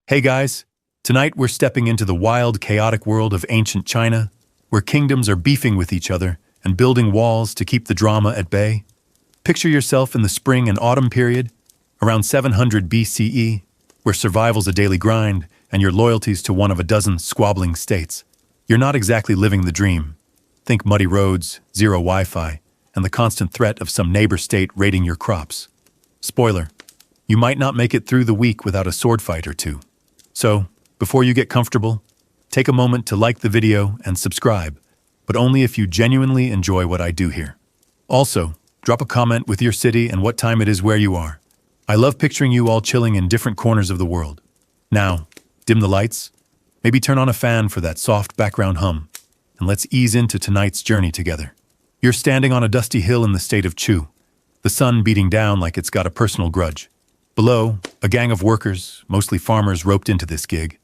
Hey guys, tonight we're stepping into the wild, chaotic world of ancient China, where kingdoms are beefing with each other and building walls to keep the drama at bay. Picture yourself in the spring and autumn period, around 700 BCE, where survival's a daily grind and your loyalty's to one of a dozen squabbling states. You're not exactly living the dream. Think muddy roads, zero Wi-Fi, and the constant threat of some neighbor state raiding your crops. Spoiler, you might not make it through the week without a sword fight or two. So, before you get comfortable, take a moment to like the video and subscribe, but only if you genuinely enjoy what I do here. Also, drop a comment with your city and what time it is where you are. I love picturing you all chilling in different corners of the world. Now, dim the lights, maybe turn on a fan for that soft background hum, and let's ease into tonight's journey together. You're standing on a dusty hill in the state of Chu, the sun beating down like it's got a personal grudge. Below, a gang of workers, mostly farmers roped into this gig,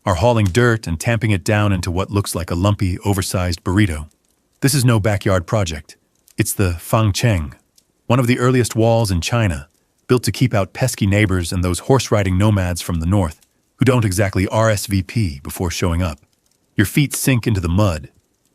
are hauling dirt and tamping it down into what looks like a lumpy, oversized burrito. This is no backyard project. It's the Fangcheng, one of the earliest walls in China, built to keep out pesky neighbors and those horse-riding nomads from the north who don't exactly RSVP before showing up. Your feet sink into the mud,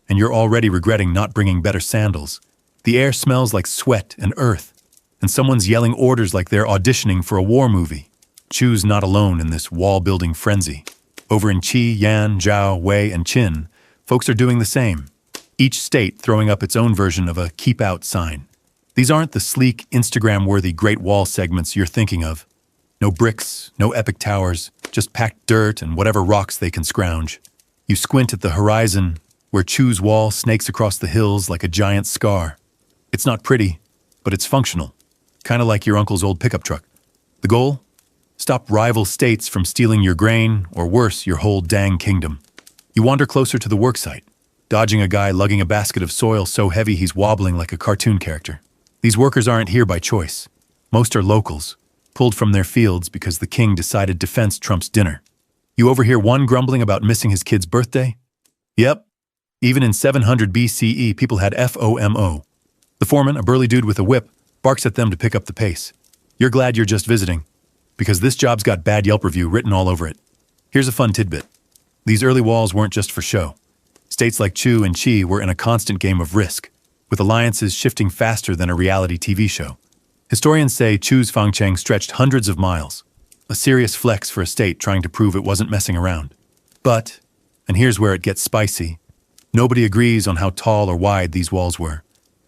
and you're already regretting not bringing better sandals. The air smells like sweat and earth, and someone's yelling orders like they're auditioning for a war movie. Chu's not alone in this wall-building frenzy. Over in Qi, Yan, Zhao, Wei, and Qin, folks are doing the same, each state throwing up its own version of a keep out sign. These aren't the sleek, Instagram-worthy Great Wall segments you're thinking of. No bricks, no epic towers, just packed dirt and whatever rocks they can scrounge. You squint at the horizon, where Chu's wall snakes across the hills like a giant scar. It's not pretty, but it's functional. Kind of like your uncle's old pickup truck. The goal? Stop rival states from stealing your grain, or worse, your whole dang kingdom. You wander closer to the worksite, dodging a guy lugging a basket of soil so heavy he's wobbling like a cartoon character. These workers aren't here by choice. Most are locals, pulled from their fields because the king decided defense trumps dinner. You overhear one grumbling about missing his kid's birthday? Yep. Even in 700 BCE, people had FOMO. The foreman, a burly dude with a whip, barks at them to pick up the pace. You're glad you're just visiting, because this job's got bad Yelp review written all over it. Here's a fun tidbit. These early walls weren't just for show. States like Chu and Qi were in a constant game of risk, with alliances shifting faster than a reality TV show. Historians say Chu's Fangcheng stretched hundreds of miles, a serious flex for a state trying to prove it wasn't messing around. But, and here's where it gets spicy, nobody agrees on how tall or wide these walls were.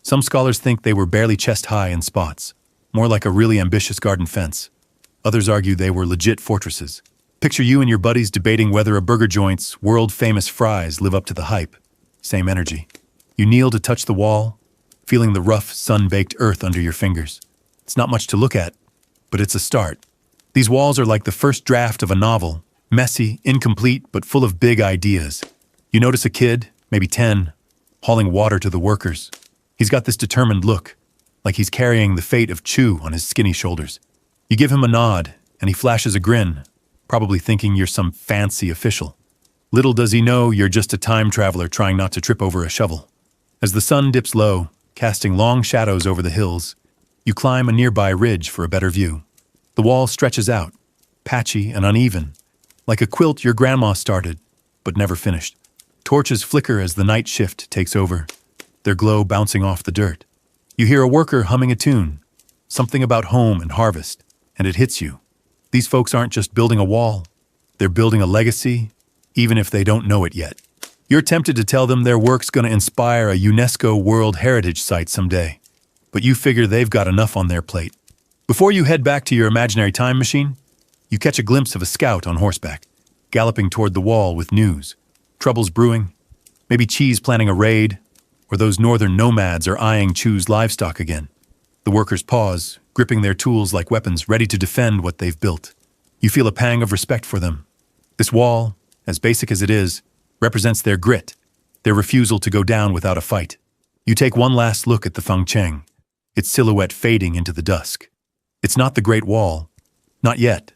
Some scholars think they were barely chest-high in spots, more like a really ambitious garden fence. Others argue they were legit fortresses. Picture you and your buddies debating whether a burger joint's world-famous fries live up to the hype. Same energy. You kneel to touch the wall, feeling the rough, sun-baked earth under your fingers. It's not much to look at, but it's a start. These walls are like the first draft of a novel, messy, incomplete, but full of big ideas. You notice a kid, maybe 10, hauling water to the workers. He's got this determined look, like he's carrying the fate of Chu on his skinny shoulders. You give him a nod, and he flashes a grin, probably thinking you're some fancy official. Little does he know you're just a time traveler trying not to trip over a shovel. As the sun dips low, casting long shadows over the hills, you climb a nearby ridge for a better view. The wall stretches out, patchy and uneven, like a quilt your grandma started, but never finished. Torches flicker as the night shift takes over, their glow bouncing off the dirt. You hear a worker humming a tune, something about home and harvest, and it hits you. These folks aren't just building a wall, they're building a legacy, even if they don't know it yet. You're tempted to tell them their work's gonna inspire a UNESCO World Heritage Site someday, but you figure they've got enough on their plate. Before you head back to your imaginary time machine, you catch a glimpse of a scout on horseback, galloping toward the wall with news. Trouble's brewing, maybe Qi's planning a raid, or those northern nomads are eyeing Chu's livestock again. The workers pause, gripping their tools like weapons, ready to defend what they've built. You feel a pang of respect for them. This wall, as basic as it is, represents their grit, their refusal to go down without a fight. You take one last look at the Fangcheng, its silhouette fading into the dusk. It's not the Great Wall, not yet,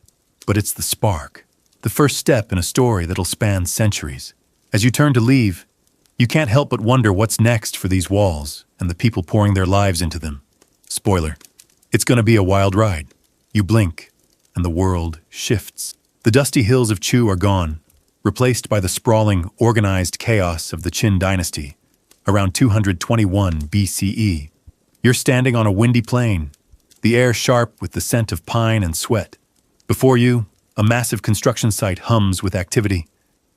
but it's the spark, the first step in a story that'll span centuries. As you turn to leave, you can't help but wonder what's next for these walls and the people pouring their lives into them. Spoiler, it's gonna be a wild ride. You blink, and the world shifts. The dusty hills of Chu are gone, replaced by the sprawling, organized chaos of the Qin dynasty, around 221 BCE. You're standing on a windy plain, the air sharp with the scent of pine and sweat. Before you, a massive construction site hums with activity.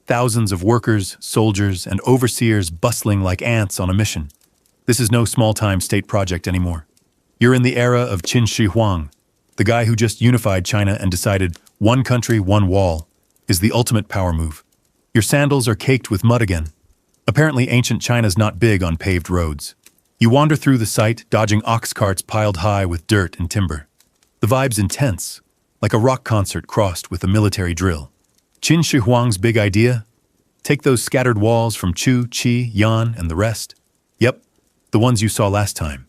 Thousands of workers, soldiers, and overseers bustling like ants on a mission. This is no small-time state project anymore. You're in the era of Qin Shi Huang, the guy who just unified China and decided one country, one wall is the ultimate power move. Your sandals are caked with mud again. Apparently ancient China's not big on paved roads. You wander through the site, dodging ox carts piled high with dirt and timber. The vibe's intense, like a rock concert crossed with a military drill. Qin Shi Huang's big idea? Take those scattered walls from Chu, Qi, Yan, and the rest. Yep, the ones you saw last time.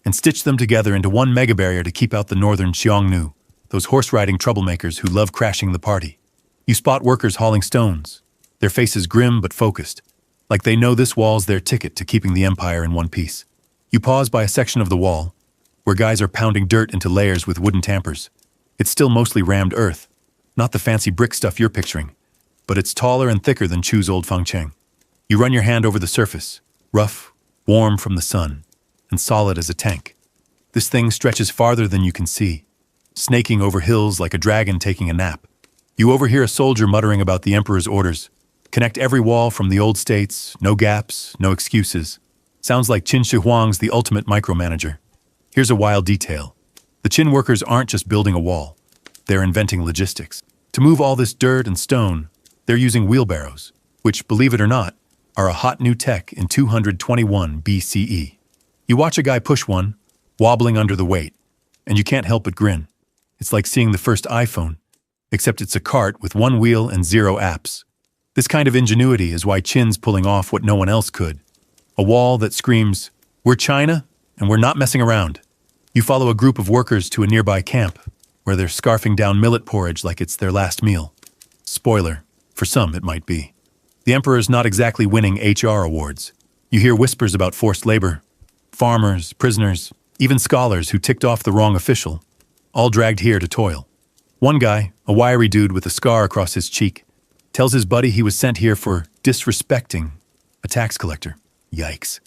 And stitch them together into one mega barrier to keep out the northern Jiangnu, those horse-riding troublemakers who love crashing the party. You spot workers hauling stones, their faces grim but focused, like they know this wall's their ticket to keeping the empire in one piece. You pause by a section of the wall, where guys are pounding dirt into layers with wooden tampers. It's still mostly rammed earth, not the fancy brick stuff you're picturing, but it's taller and thicker than Chu's old Fengcheng. You run your hand over the surface, rough, warm from the sun, and solid as a tank. This thing stretches farther than you can see, snaking over hills like a dragon taking a nap. You overhear a soldier muttering about the emperor's orders. Connect every wall from the old states, no gaps, no excuses. Sounds like Qin Shi Huang's the ultimate micromanager. Here's a wild detail. The Qin workers aren't just building a wall, they're inventing logistics. To move all this dirt and stone, they're using wheelbarrows, which, believe it or not, are a hot new tech in 221 BCE. You watch a guy push one, wobbling under the weight, and you can't help but grin. It's like seeing the first iPhone, except it's a cart with one wheel and 0 apps. This kind of ingenuity is why Qin's pulling off what no one else could. A wall that screams, "We're China, and we're not messing around." You follow a group of workers to a nearby camp, where they're scarfing down millet porridge like it's their last meal. Spoiler, for some it might be. The emperor's not exactly winning HR awards. You hear whispers about forced labor, farmers, prisoners, even scholars who ticked off the wrong official, all dragged here to toil. One guy, a wiry dude with a scar across his cheek, tells his buddy he was sent here for disrespecting a tax collector. Yikes.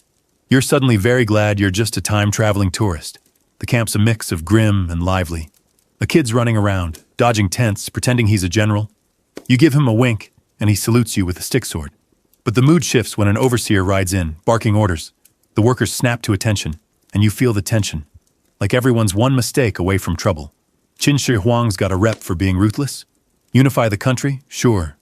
You're suddenly very glad you're just a time-traveling tourist. The camp's a mix of grim and lively. A kid's running around, dodging tents, pretending he's a general. You give him a wink, and he salutes you with a stick sword. But the mood shifts when an overseer rides in, barking orders. The workers snap to attention, and you feel the tension, like everyone's one mistake away from trouble. Qin Shi Huang's got a rep for being ruthless. Unify the country? Sure.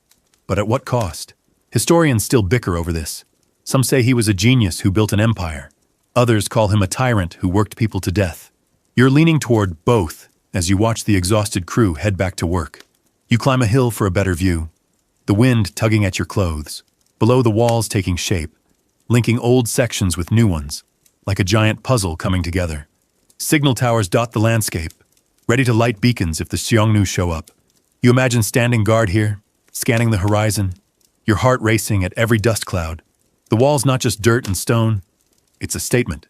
But at what cost? Historians still bicker over this. Some say he was a genius who built an empire. Others call him a tyrant who worked people to death. You're leaning toward both as you watch the exhausted crew head back to work. You climb a hill for a better view, the wind tugging at your clothes, below the walls taking shape, linking old sections with new ones, like a giant puzzle coming together. Signal towers dot the landscape, ready to light beacons if the Xiongnu show up. You imagine standing guard here, scanning the horizon, your heart racing at every dust cloud. The wall's not just dirt and stone, it's a statement.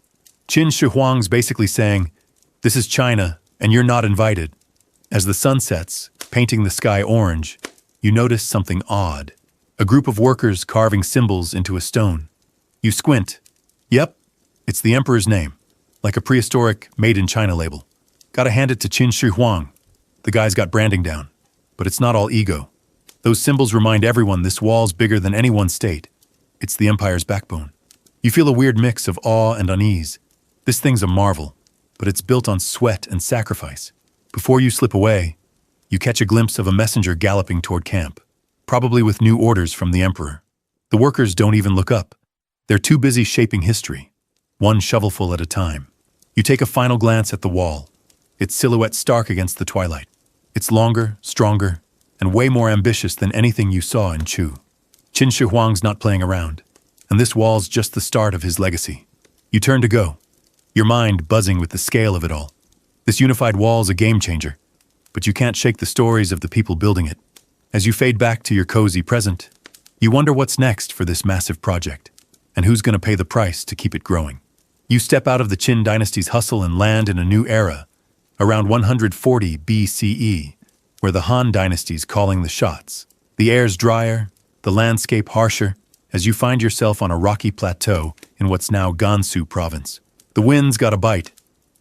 Qin Shi Huang's basically saying, "This is China, and you're not invited." As the sun sets, painting the sky orange, you notice something odd. A group of workers carving symbols into a stone. You squint. Yep, it's the emperor's name, like a prehistoric Made in China label. Gotta hand it to Qin Shi Huang. The guy's got branding down. But it's not all ego. Those symbols remind everyone this wall's bigger than any one state. It's the empire's backbone. You feel a weird mix of awe and unease. This thing's a marvel, but it's built on sweat and sacrifice. Before you slip away, you catch a glimpse of a messenger galloping toward camp, probably with new orders from the emperor. The workers don't even look up. They're too busy shaping history, one shovelful at a time. You take a final glance at the wall, its silhouette stark against the twilight. It's longer, stronger, and way more ambitious than anything you saw in Chu. Qin Shi Huang's not playing around, and this wall's just the start of his legacy. You turn to go, your mind buzzing with the scale of it all. This unified wall's a game changer, but you can't shake the stories of the people building it. As you fade back to your cozy present, you wonder what's next for this massive project, and who's going to pay the price to keep it growing. You step out of the Qin dynasty's hustle and land in a new era, around 140 BCE, where the Han dynasty's calling the shots. The air's drier, the landscape harsher, as you find yourself on a rocky plateau in what's now Gansu province. The wind's got a bite,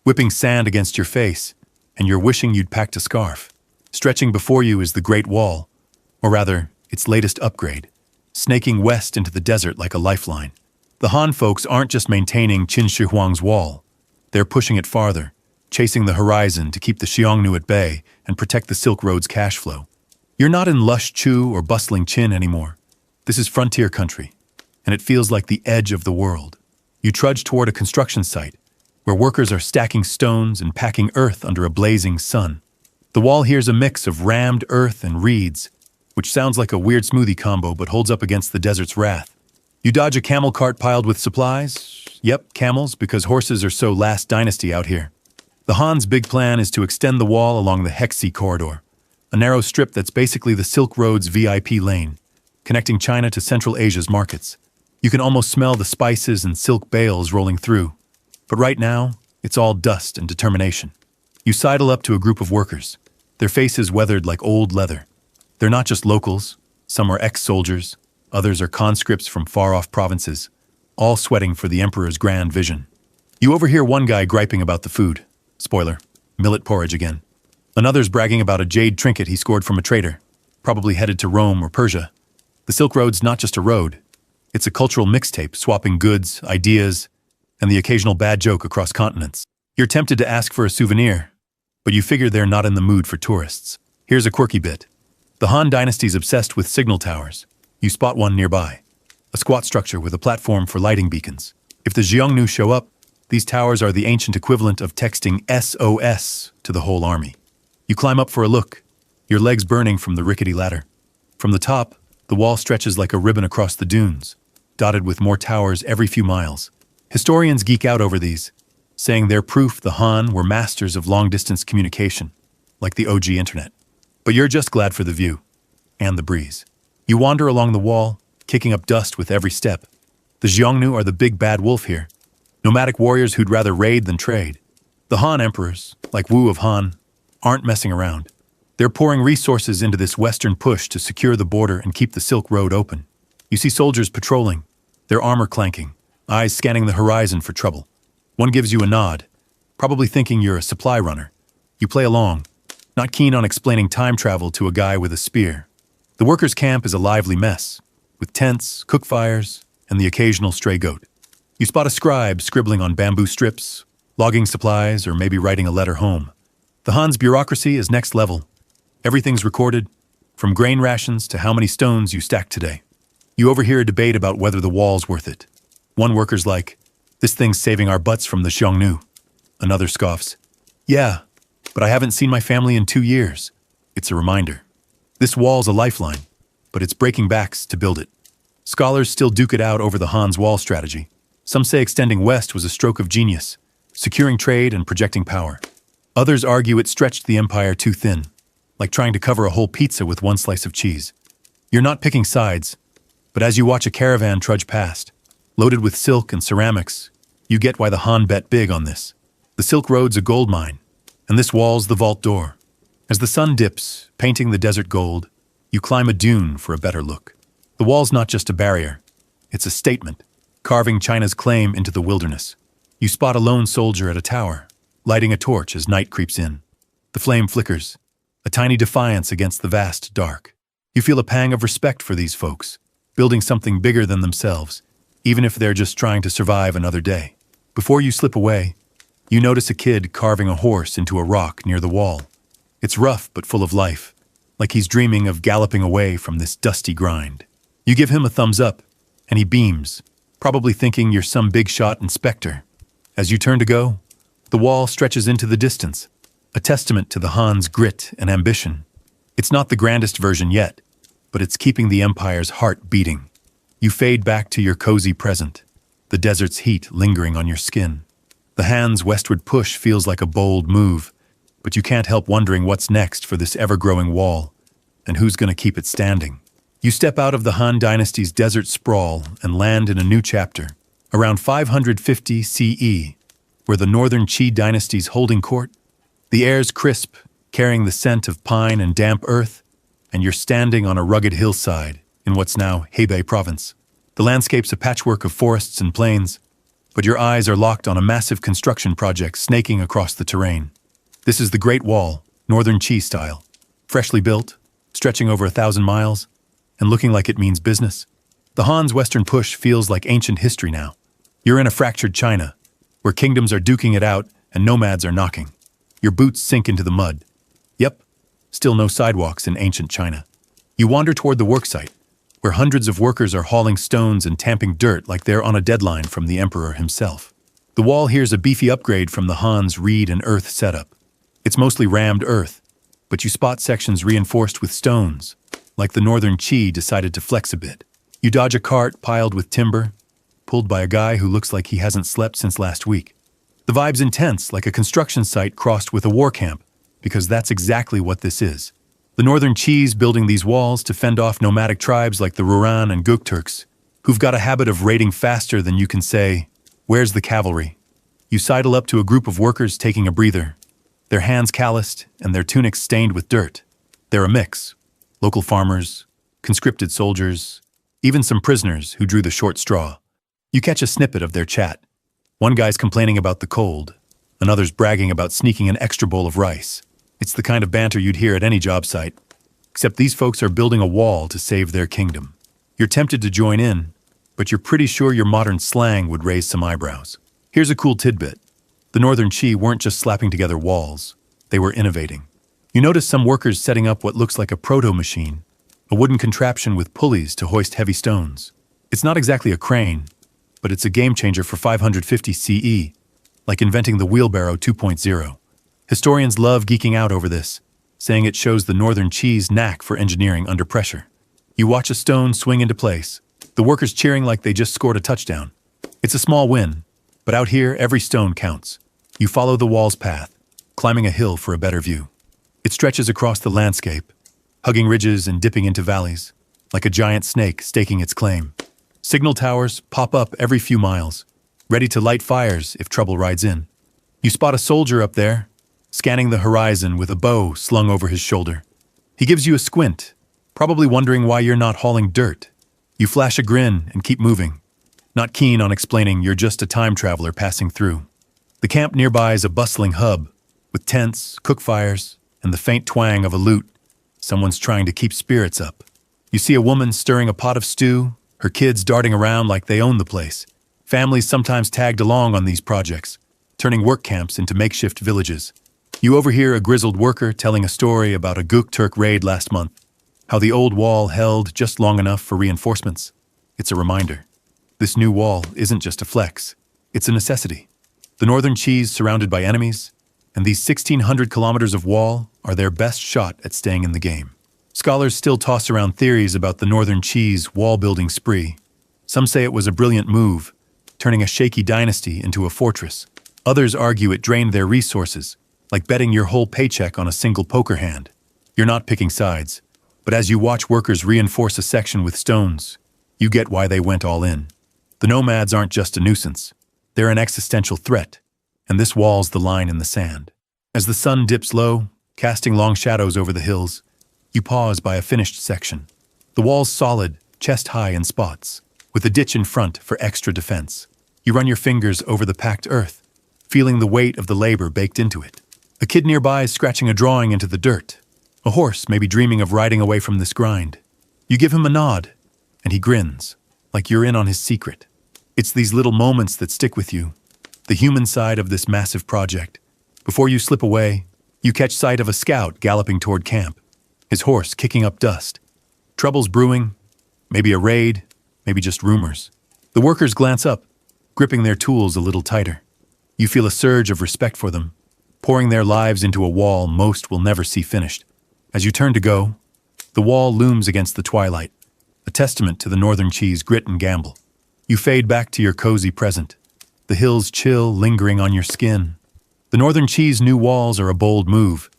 whipping sand against your face, and you're wishing you'd packed a scarf. Stretching before you is the Great Wall, or rather, its latest upgrade, snaking west into the desert like a lifeline. The Han folks aren't just maintaining Qin Shi Huang's wall. They're pushing it farther, chasing the horizon to keep the Xiongnu at bay and protect the Silk Road's cash flow. You're not in lush Chu or bustling Qin anymore. This is frontier country, and it feels like the edge of the world. You trudge toward a construction site, where workers are stacking stones and packing earth under a blazing sun. The wall here's a mix of rammed earth and reeds, which sounds like a weird smoothie combo but holds up against the desert's wrath. You dodge a camel cart piled with supplies. Yep, camels, because horses are so last dynasty out here. The Han's big plan is to extend the wall along the Hexi corridor, a narrow strip that's basically the Silk Road's VIP lane, connecting China to Central Asia's markets. You can almost smell the spices and silk bales rolling through. But right now, it's all dust and determination. You sidle up to a group of workers, their faces weathered like old leather. They're not just locals. Some are ex-soldiers, others are conscripts from far-off provinces, all sweating for the Emperor's grand vision. You overhear one guy griping about the food. Spoiler, millet porridge again. Another's bragging about a jade trinket he scored from a trader, probably headed to Rome or Persia. The Silk Road's not just a road. It's a cultural mixtape, swapping goods, ideas, and the occasional bad joke across continents. You're tempted to ask for a souvenir, but you figure they're not in the mood for tourists. Here's a quirky bit. The Han dynasty's obsessed with signal towers. You spot one nearby, a squat structure with a platform for lighting beacons. If the Xiongnu show up, these towers are the ancient equivalent of texting SOS to the whole army. You climb up for a look, your legs burning from the rickety ladder. From the top, the wall stretches like a ribbon across the dunes, dotted with more towers every few miles. Historians geek out over these, saying they're proof the Han were masters of long-distance communication, like the OG internet. But you're just glad for the view and the breeze. You wander along the wall, kicking up dust with every step. The Xiongnu are the big bad wolf here, nomadic warriors who'd rather raid than trade. The Han emperors, like Wu of Han, aren't messing around. They're pouring resources into this western push to secure the border and keep the Silk Road open. You see soldiers patrolling, their armor clanking, eyes scanning the horizon for trouble. One gives you a nod, probably thinking you're a supply runner. You play along, not keen on explaining time travel to a guy with a spear. The workers' camp is a lively mess, with tents, cook fires, and the occasional stray goat. You spot a scribe scribbling on bamboo strips, logging supplies, or maybe writing a letter home. The Han's bureaucracy is next level. Everything's recorded, from grain rations to how many stones you stacked today. You overhear a debate about whether the wall's worth it. One worker's like, "This thing's saving our butts from the Xiongnu." Another scoffs, "Yeah, but I haven't seen my family in 2 years." It's a reminder. This wall's a lifeline, but it's breaking backs to build it. Scholars still duke it out over the Han's wall strategy. Some say extending west was a stroke of genius, securing trade and projecting power. Others argue it stretched the empire too thin, like trying to cover a whole pizza with one slice of cheese. You're not picking sides, but as you watch a caravan trudge past, loaded with silk and ceramics, you get why the Han bet big on this. The Silk Road's a gold mine, and this wall's the vault door. As the sun dips, painting the desert gold, you climb a dune for a better look. The wall's not just a barrier, it's a statement, carving China's claim into the wilderness. You spot a lone soldier at a tower, lighting a torch as night creeps in. The flame flickers, a tiny defiance against the vast dark. You feel a pang of respect for these folks, building something bigger than themselves, even if they're just trying to survive another day. Before you slip away, you notice a kid carving a horse into a rock near the wall. It's rough but full of life, like he's dreaming of galloping away from this dusty grind. You give him a thumbs up, and he beams, probably thinking you're some big shot inspector. As you turn to go, the wall stretches into the distance, a testament to the Han's grit and ambition. It's not the grandest version yet, but it's keeping the empire's heart beating. You fade back to your cozy present, the desert's heat lingering on your skin. The Han's westward push feels like a bold move, but you can't help wondering what's next for this ever-growing wall, and who's going to keep it standing. You step out of the Han dynasty's desert sprawl and land in a new chapter, around 550 CE, where the northern Qi dynasty's holding court. The air's crisp, carrying the scent of pine and damp earth, and you're standing on a rugged hillside in what's now Hebei province. The landscape's a patchwork of forests and plains, but your eyes are locked on a massive construction project snaking across the terrain. This is the Great Wall, Northern Qi style, freshly built, stretching over 1,000 miles, and looking like it means business. The Han's western push feels like ancient history now. You're in a fractured China, where kingdoms are duking it out and nomads are knocking. Your boots sink into the mud. Yep, still no sidewalks in ancient China. You wander toward the worksite, where hundreds of workers are hauling stones and tamping dirt like they're on a deadline from the emperor himself. The wall here's a beefy upgrade from the Han's reed and earth setup. It's mostly rammed earth, but you spot sections reinforced with stones, like the Northern Qi decided to flex a bit. You dodge a cart piled with timber, pulled by a guy who looks like he hasn't slept since last week. The vibe's intense, like a construction site crossed with a war camp, because that's exactly what this is. The Northern Qi's building these walls to fend off nomadic tribes like the Ruran and Gukturks, who've got a habit of raiding faster than you can say, "Where's the cavalry?" You sidle up to a group of workers taking a breather, their hands calloused and their tunics stained with dirt. They're a mix. Local farmers, conscripted soldiers, even some prisoners who drew the short straw. You catch a snippet of their chat. One guy's complaining about the cold, another's bragging about sneaking an extra bowl of rice. It's the kind of banter you'd hear at any job site, except these folks are building a wall to save their kingdom. You're tempted to join in, but you're pretty sure your modern slang would raise some eyebrows. Here's a cool tidbit. The Northern Qi weren't just slapping together walls, they were innovating. You notice some workers setting up what looks like a proto-machine, a wooden contraption with pulleys to hoist heavy stones. It's not exactly a crane, but it's a game-changer for 550 CE, like inventing the wheelbarrow 2.0. Historians love geeking out over this, saying it shows the Northern Qi's knack for engineering under pressure. You watch a stone swing into place, the workers cheering like they just scored a touchdown. It's a small win, but out here every stone counts. You follow the wall's path, climbing a hill for a better view. It stretches across the landscape, hugging ridges and dipping into valleys, like a giant snake staking its claim. Signal towers pop up every few miles, ready to light fires if trouble rides in. You spot a soldier up there, scanning the horizon with a bow slung over his shoulder. He gives you a squint, probably wondering why you're not hauling dirt. You flash a grin and keep moving, not keen on explaining you're just a time traveler passing through. The camp nearby is a bustling hub, with tents, cook fires, and the faint twang of a lute. Someone's trying to keep spirits up. You see a woman stirring a pot of stew, her kids darting around like they own the place. Families sometimes tagged along on these projects, turning work camps into makeshift villages. You overhear a grizzled worker telling a story about a Gukturk raid last month, how the old wall held just long enough for reinforcements. It's a reminder. This new wall isn't just a flex, it's a necessity. The Northern Qi's surrounded by enemies, and these 1,600 kilometers of wall are their best shot at staying in the game. Scholars still toss around theories about the Northern Qi's wall-building spree. Some say it was a brilliant move, turning a shaky dynasty into a fortress. Others argue it drained their resources, like betting your whole paycheck on a single poker hand. You're not picking sides, but as you watch workers reinforce a section with stones, you get why they went all in. The nomads aren't just a nuisance. They're an existential threat, and this wall's the line in the sand. As the sun dips low, casting long shadows over the hills, you pause by a finished section. The wall's solid, chest-high in spots, with a ditch in front for extra defense. You run your fingers over the packed earth, feeling the weight of the labor baked into it. A kid nearby is scratching a drawing into the dirt. A horse may be dreaming of riding away from this grind. You give him a nod, and he grins, like you're in on his secret. It's these little moments that stick with you, the human side of this massive project. Before you slip away, you catch sight of a scout galloping toward camp, his horse kicking up dust. Trouble's brewing, maybe a raid, maybe just rumors. The workers glance up, gripping their tools a little tighter. You feel a surge of respect for them, pouring their lives into a wall most will never see finished. As you turn to go, the wall looms against the twilight, a testament to the Northern Qi's grit and gamble. You fade back to your cozy present, the hills chill lingering on your skin. The Northern Qi's new walls are a bold move,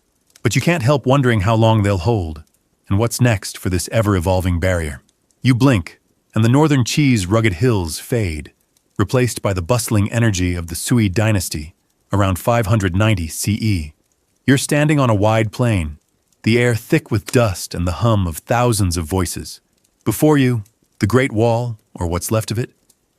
but you can't help wondering how long they'll hold, and what's next for this ever-evolving barrier. You blink, and the Northern Qi's rugged hills fade, replaced by the bustling energy of the Sui dynasty around 590 CE. You're standing on a wide plain, the air thick with dust and the hum of thousands of voices. Before you, the Great Wall, or what's left of it,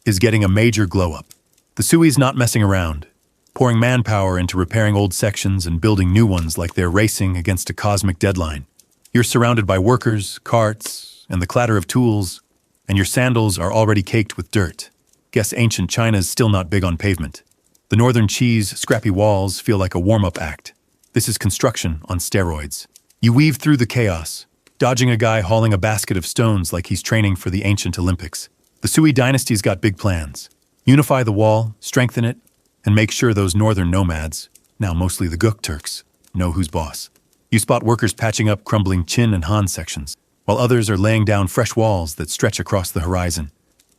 is getting a major glow-up. The Sui's not messing around, pouring manpower into repairing old sections and building new ones like they're racing against a cosmic deadline. You're surrounded by workers, carts, and the clatter of tools, and your sandals are already caked with dirt. Guess ancient China's still not big on pavement. The northern cheese, scrappy walls feel like a warm-up act. This is construction on steroids. You weave through the chaos, dodging a guy hauling a basket of stones like he's training for the ancient Olympics. The Sui dynasty's got big plans. Unify the wall, strengthen it, and make sure those northern nomads, now mostly the Guk Turks, know who's boss. You spot workers patching up crumbling Qin and Han sections, while others are laying down fresh walls that stretch across the horizon.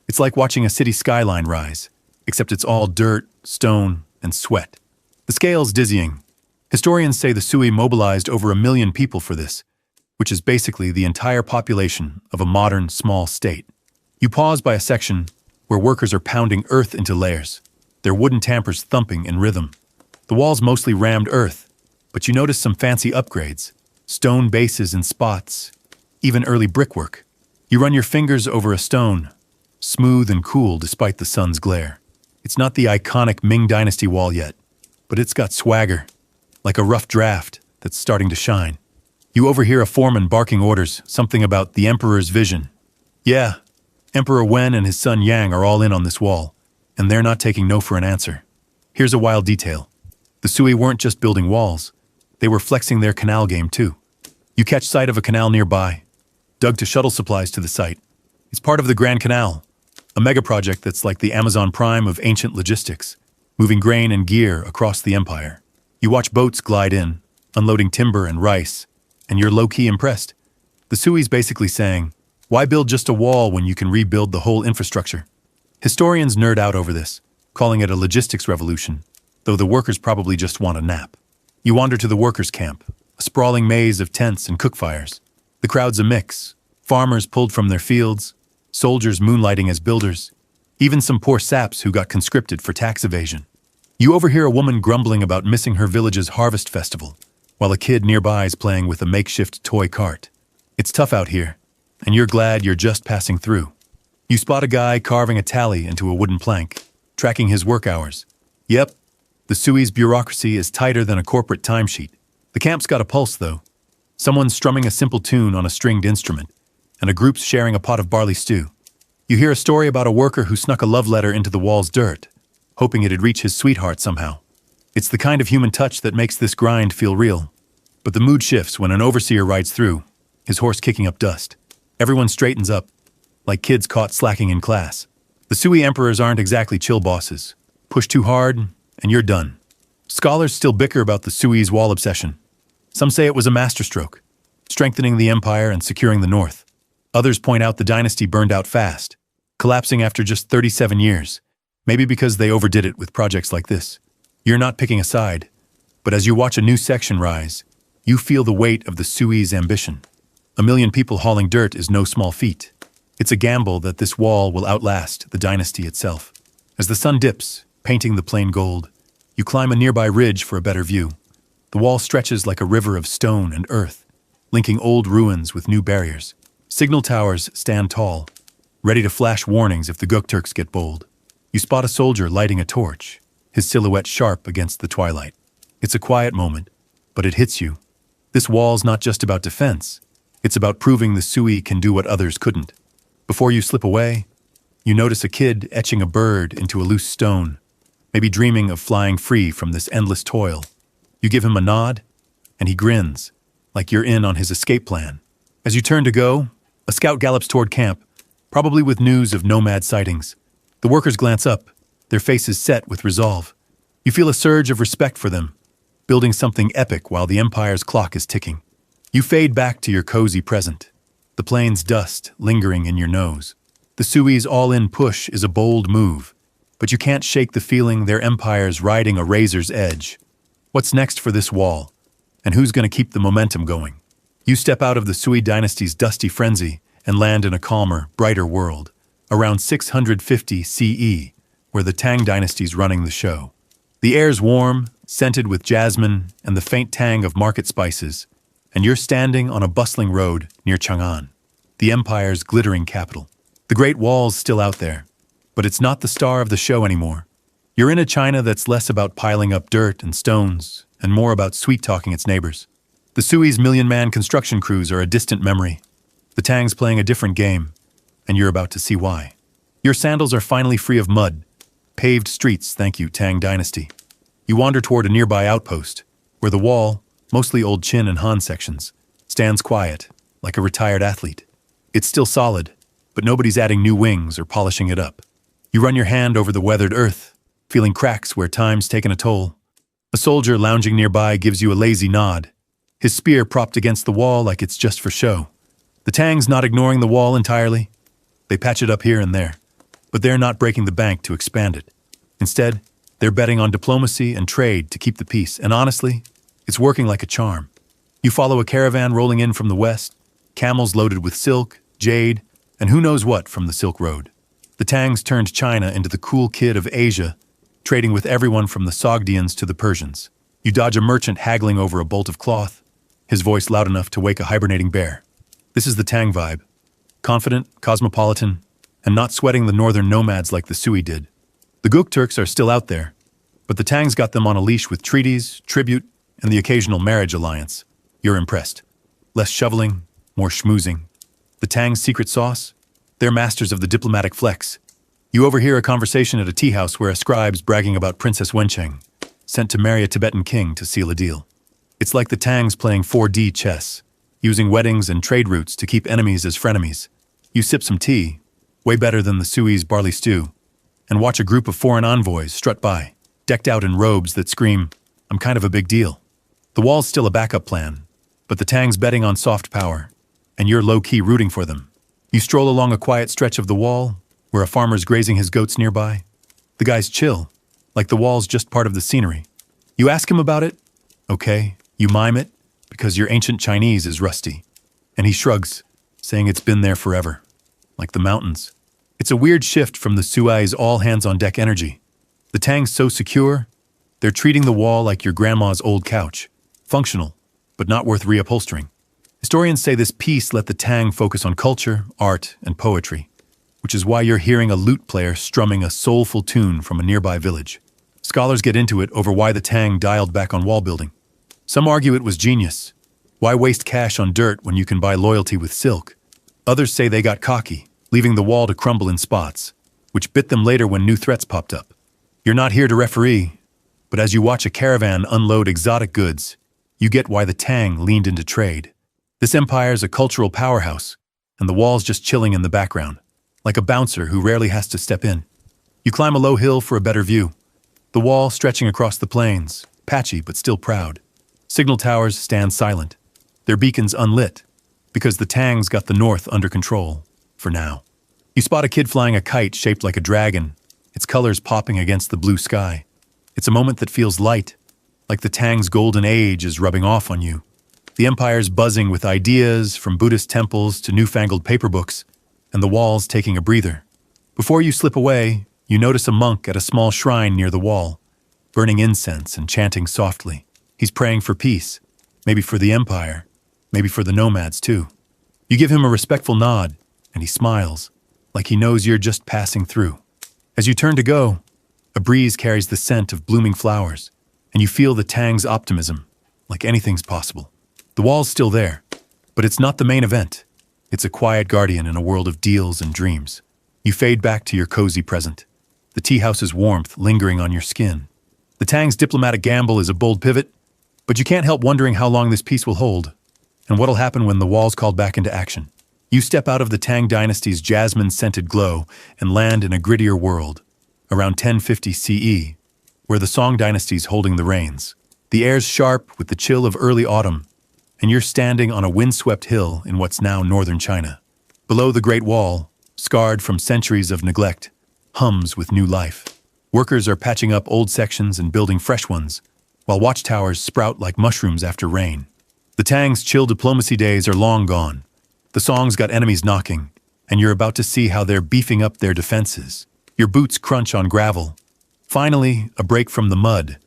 It's like watching a city skyline rise, except it's all dirt, stone, and sweat. The scale's dizzying. Historians say the Sui mobilized over 1 million people for this, which is basically the entire population of a modern, small state. You pause by a section where workers are pounding earth into layers, their wooden tampers thumping in rhythm. The wall's mostly rammed earth, but you notice some fancy upgrades, stone bases in spots, even early brickwork. You run your fingers over a stone, smooth and cool despite the sun's glare. It's not the iconic Ming Dynasty wall yet, but it's got swagger, like a rough draft that's starting to shine. You overhear a foreman barking orders, something about the Emperor's vision. Yeah, Emperor Wen and his son Yang are all in on this wall, and they're not taking no for an answer. Here's a wild detail. The Sui weren't just building walls, they were flexing their canal game too. You catch sight of a canal nearby, dug to shuttle supplies to the site. It's part of the Grand Canal, a mega project that's like the Amazon Prime of ancient logistics, moving grain and gear across the empire. You watch boats glide in, unloading timber and rice, and you're low-key impressed. The Sui's basically saying, why build just a wall when you can rebuild the whole infrastructure? Historians nerd out over this, calling it a logistics revolution, though the workers probably just want a nap. You wander to the workers' camp, a sprawling maze of tents and cookfires. The crowd's a mix, farmers pulled from their fields, soldiers moonlighting as builders, even some poor saps who got conscripted for tax evasion. You overhear a woman grumbling about missing her village's harvest festival, while a kid nearby is playing with a makeshift toy cart. It's tough out here, and you're glad you're just passing through. You spot a guy carving a tally into a wooden plank, tracking his work hours. Yep, the Sui's bureaucracy is tighter than a corporate timesheet. The camp's got a pulse, though. Someone's strumming a simple tune on a stringed instrument, and a group's sharing a pot of barley stew. You hear a story about a worker who snuck a love letter into the wall's dirt, hoping it'd reach his sweetheart somehow. It's the kind of human touch that makes this grind feel real. But the mood shifts when an overseer rides through, his horse kicking up dust. Everyone straightens up, like kids caught slacking in class. The Sui emperors aren't exactly chill bosses. Push too hard, and you're done. Scholars still bicker about the Sui's wall obsession. Some say it was a masterstroke, strengthening the empire and securing the north. Others point out the dynasty burned out fast, collapsing after just 37 years, maybe because they overdid it with projects like this. You're not picking a side, but as you watch a new section rise, you feel the weight of the Sui's ambition. 1 million people hauling dirt is no small feat. It's a gamble that this wall will outlast the dynasty itself. As the sun dips, painting the plain gold, you climb a nearby ridge for a better view. The wall stretches like a river of stone and earth, linking old ruins with new barriers. Signal towers stand tall, ready to flash warnings if the Guk Turks get bold. You spot a soldier lighting a torch, his silhouette sharp against the twilight. It's a quiet moment, but it hits you. This wall's not just about defense. It's about proving the Sui can do what others couldn't. Before you slip away, you notice a kid etching a bird into a loose stone, maybe dreaming of flying free from this endless toil. You give him a nod, and he grins, like you're in on his escape plan. As you turn to go, a scout gallops toward camp, probably with news of nomad sightings. The workers glance up, their faces set with resolve. You feel a surge of respect for them, building something epic while the empire's clock is ticking. You fade back to your cozy present, the plain's dust lingering in your nose. The Sui's all-in push is a bold move, but you can't shake the feeling their empire's riding a razor's edge. What's next for this wall, and who's going to keep the momentum going? You step out of the Sui dynasty's dusty frenzy and land in a calmer, brighter world, around 650 CE, where the Tang dynasty's running the show. The air's warm, scented with jasmine and the faint tang of market spices, and you're standing on a bustling road near Chang'an, the empire's glittering capital. The Great Wall's still out there, but it's not the star of the show anymore. You're in a China that's less about piling up dirt and stones and more about sweet-talking its neighbors. The Sui's million-man construction crews are a distant memory. The Tang's playing a different game, and you're about to see why. Your sandals are finally free of mud. Paved streets, thank you, Tang Dynasty. You wander toward a nearby outpost, where the wall, mostly old Qin and Han sections, stands quiet, like a retired athlete. It's still solid, but nobody's adding new wings or polishing it up. You run your hand over the weathered earth, feeling cracks where time's taken a toll. A soldier lounging nearby gives you a lazy nod, his spear propped against the wall like it's just for show. The Tang's not ignoring the wall entirely. They patch it up here and there, but they're not breaking the bank to expand it. Instead, they're betting on diplomacy and trade to keep the peace, and honestly, it's working like a charm. You follow a caravan rolling in from the west, camels loaded with silk, jade, and who knows what from the Silk Road. The Tangs turned China into the cool kid of Asia, trading with everyone from the Sogdians to the Persians. You dodge a merchant haggling over a bolt of cloth, his voice loud enough to wake a hibernating bear. This is the Tang vibe. Confident, cosmopolitan, and not sweating the northern nomads like the Sui did. The Guk Turks are still out there, but the Tangs got them on a leash with treaties, tribute, and the occasional marriage alliance. You're impressed. Less shoveling, more schmoozing. The Tang's secret sauce? They're masters of the diplomatic flex. You overhear a conversation at a tea house where a scribe's bragging about Princess Wencheng, sent to marry a Tibetan king to seal a deal. It's like the Tangs playing 4D chess, using weddings and trade routes to keep enemies as frenemies. You sip some tea, way better than the Sui's barley stew, and watch a group of foreign envoys strut by, decked out in robes that scream, "I'm kind of a big deal." The wall's still a backup plan, but the Tang's betting on soft power, and you're low-key rooting for them. You stroll along a quiet stretch of the wall, where a farmer's grazing his goats nearby. The guy's chill, like the wall's just part of the scenery. You ask him about it? Okay, you mime it, because your ancient Chinese is rusty. And he shrugs, saying it's been there forever, like the mountains. It's a weird shift from the Sui's all-hands-on-deck energy. The Tang's so secure, they're treating the wall like your grandma's old couch, functional, but not worth reupholstering. Historians say this piece let the Tang focus on culture, art, and poetry, which is why you're hearing a lute player strumming a soulful tune from a nearby village. Scholars get into it over why the Tang dialed back on wall building. Some argue it was genius. Why waste cash on dirt when you can buy loyalty with silk? Others say they got cocky, leaving the wall to crumble in spots, which bit them later when new threats popped up. You're not here to referee, but as you watch a caravan unload exotic goods, you get why the Tang leaned into trade. This empire's a cultural powerhouse, and the wall's just chilling in the background, like a bouncer who rarely has to step in. You climb a low hill for a better view. The wall stretching across the plains, patchy but still proud. Signal towers stand silent, their beacons unlit, because the Tang's got the north under control, for now. You spot a kid flying a kite shaped like a dragon, its colors popping against the blue sky. It's a moment that feels light, like the Tang's golden age is rubbing off on you. The empire's buzzing with ideas from Buddhist temples to newfangled paper books, and the wall's taking a breather. Before you slip away, you notice a monk at a small shrine near the wall, burning incense and chanting softly. He's praying for peace, maybe for the empire, maybe for the nomads too. You give him a respectful nod, and he smiles, like he knows you're just passing through. As you turn to go, a breeze carries the scent of blooming flowers, and you feel the Tang's optimism, like anything's possible. The wall's still there, but it's not the main event. It's a quiet guardian in a world of deals and dreams. You fade back to your cozy present, the tea house's warmth lingering on your skin. The Tang's diplomatic gamble is a bold pivot, but you can't help wondering how long this peace will hold, and what'll happen when the wall's called back into action. You step out of the Tang dynasty's jasmine-scented glow and land in a grittier world, around 1050 CE, where the Song dynasty's holding the reins. The air's sharp with the chill of early autumn, and you're standing on a windswept hill in what's now northern China. Below the Great Wall, scarred from centuries of neglect, hums with new life. Workers are patching up old sections and building fresh ones, while watchtowers sprout like mushrooms after rain. The Tang's chill diplomacy days are long gone. The Song's got enemies knocking, and you're about to see how they're beefing up their defenses. Your boots crunch on gravel. Finally, a break from the mud.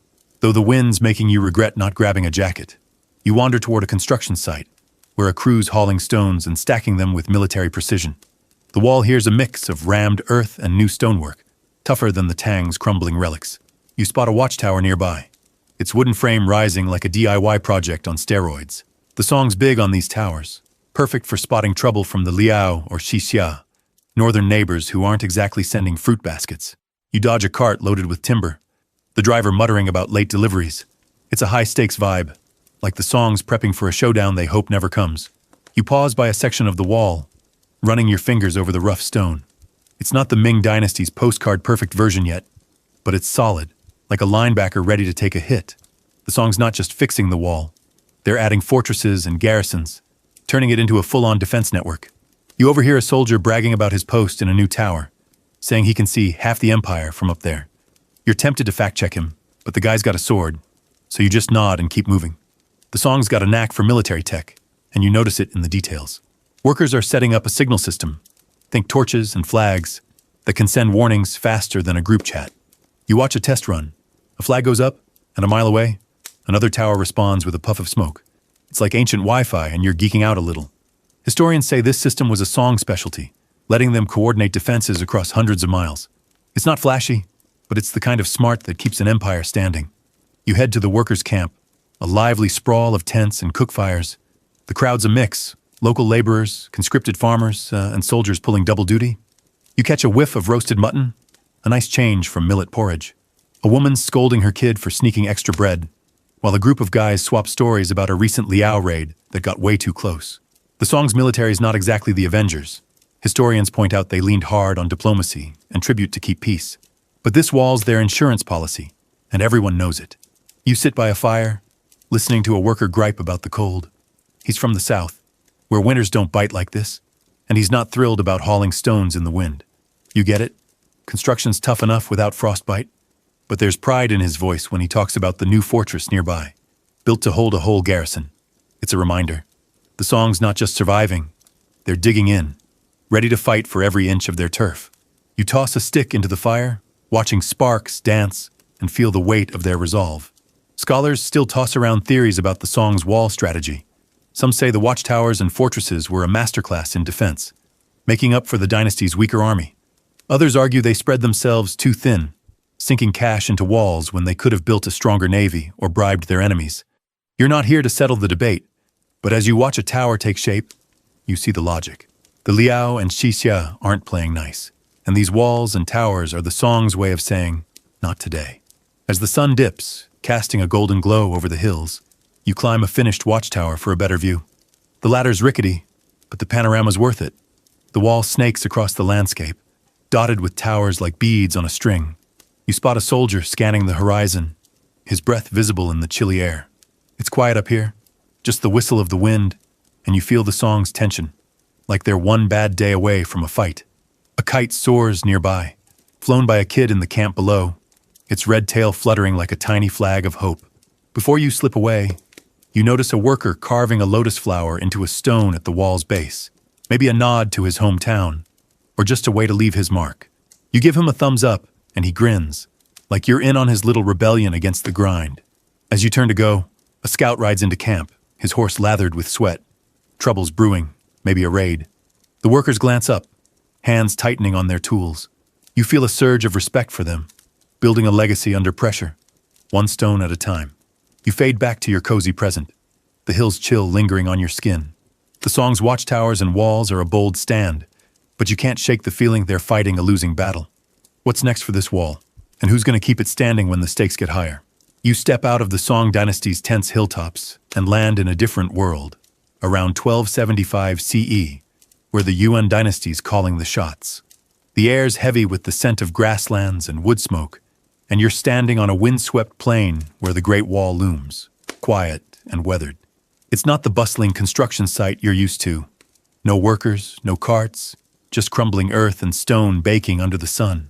though the wind's making you regret not grabbing a jacket. You wander toward a construction site, where a crew's hauling stones and stacking them with military precision. The wall here's a mix of rammed earth and new stonework, tougher than the Tang's crumbling relics. You spot a watchtower nearby, its wooden frame rising like a DIY project on steroids. The song's big on these towers, perfect for spotting trouble from the Liao or Xixia, northern neighbors who aren't exactly sending fruit baskets. You dodge a cart loaded with timber, the driver muttering about late deliveries. It's a high-stakes vibe, like the song's prepping for a showdown they hope never comes. You pause by a section of the wall, running your fingers over the rough stone. It's not the Ming Dynasty's postcard-perfect version yet, but it's solid, like a linebacker ready to take a hit. The song's not just fixing the wall. They're adding fortresses and garrisons, turning it into a full-on defense network. You overhear a soldier bragging about his post in a new tower, saying he can see half the empire from up there. You're tempted to fact-check him, but the guy's got a sword, so you just nod and keep moving. The song's got a knack for military tech, and you notice it in the details. Workers are setting up a signal system, think torches and flags, that can send warnings faster than a group chat. You watch a test run. A flag goes up, and a mile away, another tower responds with a puff of smoke. It's like ancient Wi-Fi, and you're geeking out a little. Historians say this system was a song specialty, letting them coordinate defenses across hundreds of miles. It's not flashy, but it's the kind of smart that keeps an empire standing. You head to the workers' camp, a lively sprawl of tents and cook fires. The crowd's a mix, local laborers, conscripted farmers, and soldiers pulling double duty. You catch a whiff of roasted mutton, a nice change from millet porridge. A woman scolding her kid for sneaking extra bread, while a group of guys swap stories about a recent Liao raid that got way too close. The song's military is not exactly the Avengers. Historians point out they leaned hard on diplomacy and tribute to keep peace. But this wall's their insurance policy, and everyone knows it. You sit by a fire, listening to a worker gripe about the cold. He's from the south, where winters don't bite like this, and he's not thrilled about hauling stones in the wind. You get it? Construction's tough enough without frostbite, but there's pride in his voice when he talks about the new fortress nearby, built to hold a whole garrison. It's a reminder. The song's not just surviving, they're digging in, ready to fight for every inch of their turf. You toss a stick into the fire, watching sparks dance and feel the weight of their resolve. Scholars still toss around theories about the song's wall strategy. Some say the watchtowers and fortresses were a masterclass in defense, making up for the dynasty's weaker army. Others argue they spread themselves too thin, sinking cash into walls when they could have built a stronger navy or bribed their enemies. You're not here to settle the debate, but as you watch a tower take shape, you see the logic. The Liao and Xixia aren't playing nice, and these walls and towers are the song's way of saying, not today. As the sun dips, casting a golden glow over the hills, you climb a finished watchtower for a better view. The ladder's rickety, but the panorama's worth it. The wall snakes across the landscape, dotted with towers like beads on a string. You spot a soldier scanning the horizon, his breath visible in the chilly air. It's quiet up here, just the whistle of the wind, and you feel the song's tension, like they're one bad day away from a fight. A kite soars nearby, flown by a kid in the camp below, its red tail fluttering like a tiny flag of hope. Before you slip away, you notice a worker carving a lotus flower into a stone at the wall's base, maybe a nod to his hometown, or just a way to leave his mark. You give him a thumbs up, and he grins, like you're in on his little rebellion against the grind. As you turn to go, a scout rides into camp, his horse lathered with sweat. Trouble's brewing, maybe a raid. The workers glance up, hands tightening on their tools. You feel a surge of respect for them, building a legacy under pressure, one stone at a time. You fade back to your cozy present, the hills chill lingering on your skin. The song's watchtowers and walls are a bold stand, but you can't shake the feeling they're fighting a losing battle. What's next for this wall? And who's going to keep it standing when the stakes get higher? You step out of the Song Dynasty's tense hilltops and land in a different world, around 1275 CE, where the Yuan dynasty's calling the shots. The air's heavy with the scent of grasslands and wood smoke, and you're standing on a windswept plain where the Great Wall looms, quiet and weathered. It's not the bustling construction site you're used to. No workers, no carts, just crumbling earth and stone baking under the sun.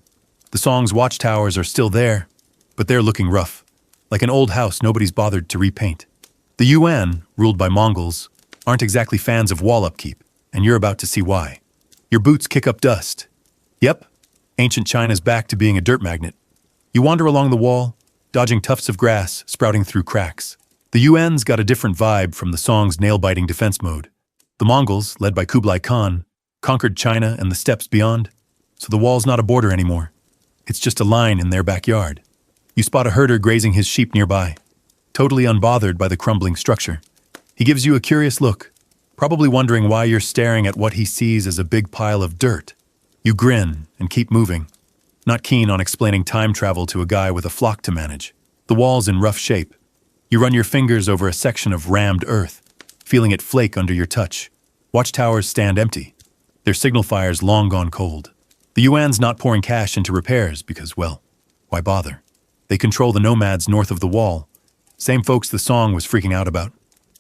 The song's watchtowers are still there, but they're looking rough, like an old house nobody's bothered to repaint. The Yuan, ruled by Mongols, aren't exactly fans of wall upkeep, and you're about to see why. Your boots kick up dust. Yep, ancient China's back to being a dirt magnet. You wander along the wall, dodging tufts of grass sprouting through cracks. The Yuan's got a different vibe from the song's nail-biting defense mode. The Mongols, led by Kublai Khan, conquered China and the steppes beyond, so the wall's not a border anymore. It's just a line in their backyard. You spot a herder grazing his sheep nearby, totally unbothered by the crumbling structure. He gives you a curious look, probably wondering why you're staring at what he sees as a big pile of dirt. You grin and keep moving, not keen on explaining time travel to a guy with a flock to manage. The wall's in rough shape. You run your fingers over a section of rammed earth, feeling it flake under your touch. Watchtowers stand empty, their signal fires long gone cold. The Yuan's not pouring cash into repairs because, well, why bother? They control the nomads north of the wall, same folks the song was freaking out about.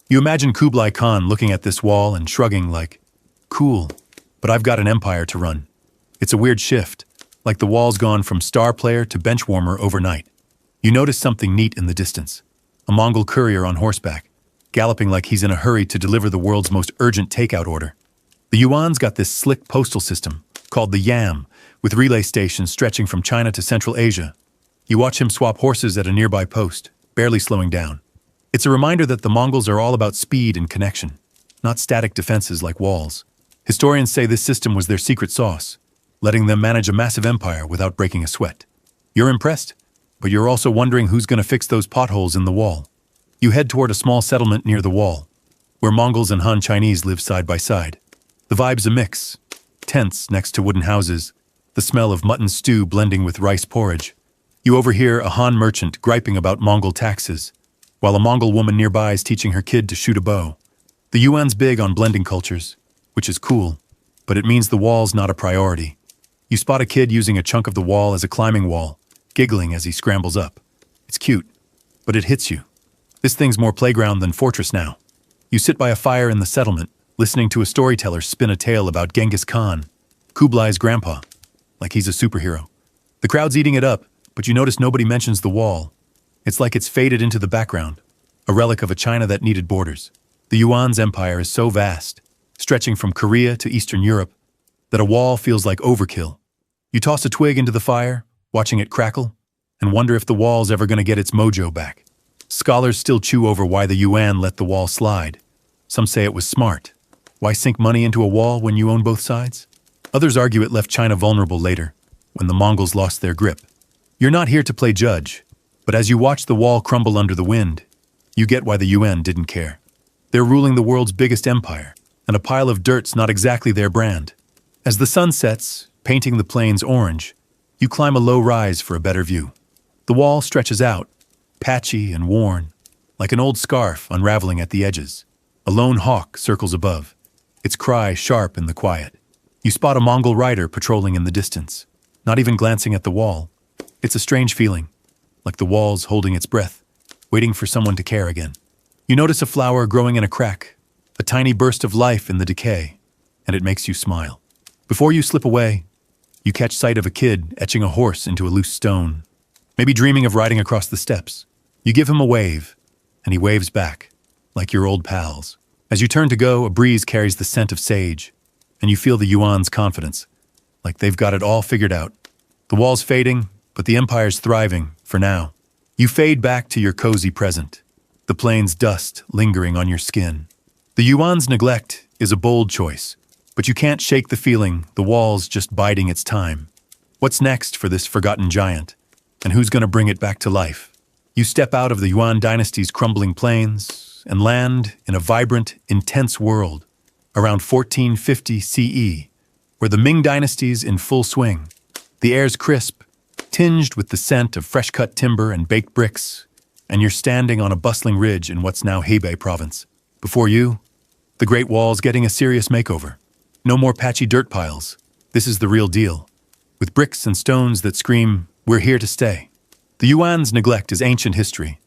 You imagine Kublai Khan looking at this wall and shrugging like, cool, but I've got an empire to run. It's a weird shift, like the wall's gone from star player to bench warmer overnight. You notice something neat in the distance. A Mongol courier on horseback, galloping like he's in a hurry to deliver the world's most urgent takeout order. The Yuan's got this slick postal system, called the Yam, with relay stations stretching from China to Central Asia. You watch him swap horses at a nearby post, barely slowing down. It's a reminder that the Mongols are all about speed and connection, not static defenses like walls. Historians say this system was their secret sauce, letting them manage a massive empire without breaking a sweat. You're impressed, but you're also wondering who's going to fix those potholes in the wall. You head toward a small settlement near the wall, where Mongols and Han Chinese live side by side. The vibe's a mix. Tents next to wooden houses, the smell of mutton stew blending with rice porridge. You overhear a Han merchant griping about Mongol taxes, while a Mongol woman nearby is teaching her kid to shoot a bow. The Yuan's big on blending cultures, which is cool, but it means the wall's not a priority. You spot a kid using a chunk of the wall as a climbing wall, giggling as he scrambles up. It's cute, but it hits you. This thing's more playground than fortress now. You sit by a fire in the settlement, listening to a storyteller spin a tale about Genghis Khan, Kublai's grandpa, like he's a superhero. The crowd's eating it up, but you notice nobody mentions the wall. It's like it's faded into the background, a relic of a China that needed borders. The Yuan's empire is so vast, stretching from Korea to Eastern Europe, that a wall feels like overkill. You toss a twig into the fire, watching it crackle, and wonder if the wall's ever going to get its mojo back. Scholars still chew over why the Yuan let the wall slide. Some say it was smart. Why sink money into a wall when you own both sides? Others argue it left China vulnerable later, when the Mongols lost their grip. You're not here to play judge, but as you watch the wall crumble under the wind, you get why the Yuan didn't care. They're ruling the world's biggest empire, and a pile of dirt's not exactly their brand. As the sun sets, painting the plains orange, you climb a low rise for a better view. The wall stretches out, patchy and worn, like an old scarf unraveling at the edges. A lone hawk circles above, its cry sharp in the quiet. You spot a Mongol rider patrolling in the distance, not even glancing at the wall. It's a strange feeling, like the wall's holding its breath, waiting for someone to care again. You notice a flower growing in a crack, a tiny burst of life in the decay, and it makes you smile. Before you slip away, you catch sight of a kid etching a horse into a loose stone, maybe dreaming of riding across the steppes. You give him a wave, and he waves back, like your old pals. As you turn to go, a breeze carries the scent of sage, and you feel the Yuan's confidence, like they've got it all figured out. The wall's fading, but the empire's thriving, for now. You fade back to your cozy present, the plains dust lingering on your skin. The Yuan's neglect is a bold choice, but you can't shake the feeling the wall's just biding its time. What's next for this forgotten giant, and who's going to bring it back to life? You step out of the Yuan dynasty's crumbling plains and land in a vibrant, intense world around 1450 CE, where the Ming dynasty's in full swing. The air's crisp, tinged with the scent of fresh-cut timber and baked bricks, and you're standing on a bustling ridge in what's now Hebei province. Before you, the Great Wall's getting a serious makeover. No more patchy dirt piles. This is the real deal, with bricks and stones that scream, "We're here to stay." The Yuan's neglect is ancient history,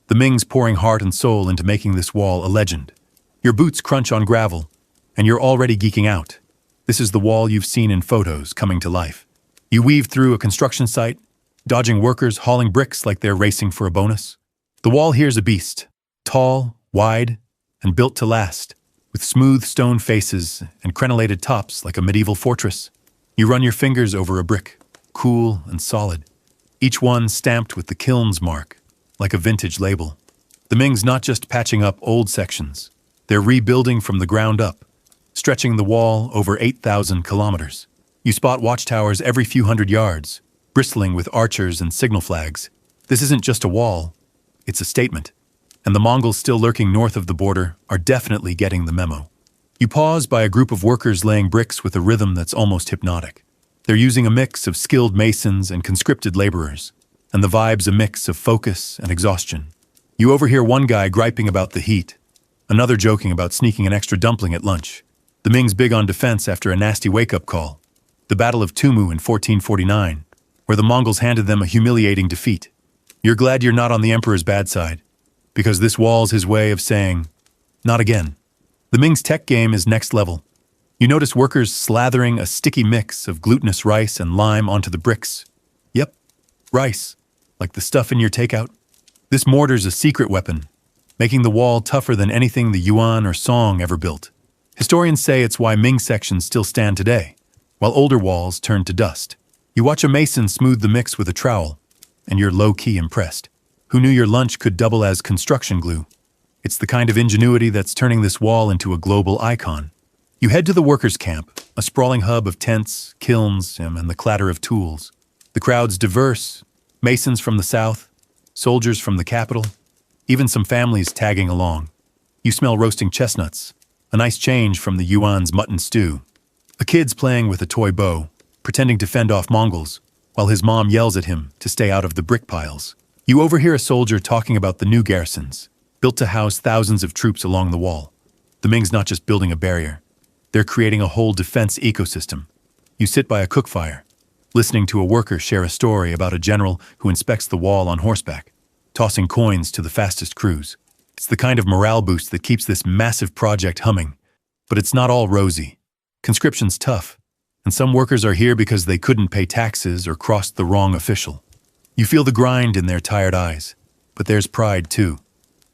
the Ming's pouring heart and soul into making this wall a legend. Your boots crunch on gravel, and you're already geeking out. This is the wall you've seen in photos coming to life. You weave through a construction site, dodging workers hauling bricks like they're racing for a bonus. The wall here's a beast, tall, wide, and built to last, with smooth stone faces and crenellated tops like a medieval fortress. You run your fingers over a brick, cool and solid, each one stamped with the kiln's mark, like a vintage label. The Ming's not just patching up old sections, they're rebuilding from the ground up, stretching the wall over 8,000 kilometers. You spot watchtowers every few hundred yards, bristling with archers and signal flags. This isn't just a wall, it's a statement. And the Mongols still lurking north of the border are definitely getting the memo. You pause by a group of workers laying bricks with a rhythm that's almost hypnotic. They're using a mix of skilled masons and conscripted laborers, and the vibe's a mix of focus and exhaustion. You overhear one guy griping about the heat, another joking about sneaking an extra dumpling at lunch. The Ming's big on defense after a nasty wake-up call. The Battle of Tumu in 1449, where the Mongols handed them a humiliating defeat. You're glad you're not on the Emperor's bad side, because this wall's his way of saying, not again. The Ming's tech game is next level. You notice workers slathering a sticky mix of glutinous rice and lime onto the bricks. Yep, rice, like the stuff in your takeout. This mortar's a secret weapon, making the wall tougher than anything the Yuan or Song ever built. Historians say it's why Ming sections still stand today, while older walls turn to dust. You watch a mason smooth the mix with a trowel, and you're low-key impressed. Who knew your lunch could double as construction glue? It's the kind of ingenuity that's turning this wall into a global icon. You head to the workers' camp, a sprawling hub of tents, kilns, and the clatter of tools. The crowd's diverse, masons from the south, soldiers from the capital, even some families tagging along. You smell roasting chestnuts, a nice change from the Yuan's mutton stew. A kid's playing with a toy bow, pretending to fend off Mongols, while his mom yells at him to stay out of the brick piles. You overhear a soldier talking about the new garrisons, built to house thousands of troops along the wall. The Ming's not just building a barrier. They're creating a whole defense ecosystem. You sit by a cook fire, listening to a worker share a story about a general who inspects the wall on horseback, tossing coins to the fastest crews. It's the kind of morale boost that keeps this massive project humming. But it's not all rosy. Conscription's tough, and some workers are here because they couldn't pay taxes or crossed the wrong official. You feel the grind in their tired eyes, but there's pride too.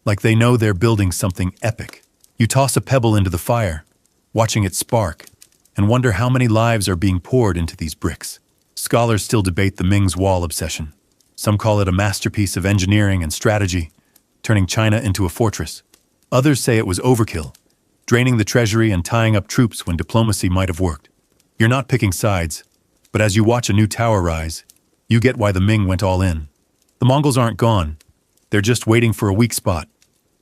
Like they know they're building something epic. You toss a pebble into the fire, watching it spark, and wonder how many lives are being poured into these bricks. Scholars still debate the Ming's wall obsession. Some call it a masterpiece of engineering and strategy, turning China into a fortress. Others say it was overkill, draining the treasury and tying up troops when diplomacy might have worked. You're not picking sides, but as you watch a new tower rise, you get why the Ming went all in. The Mongols aren't gone. They're just waiting for a weak spot.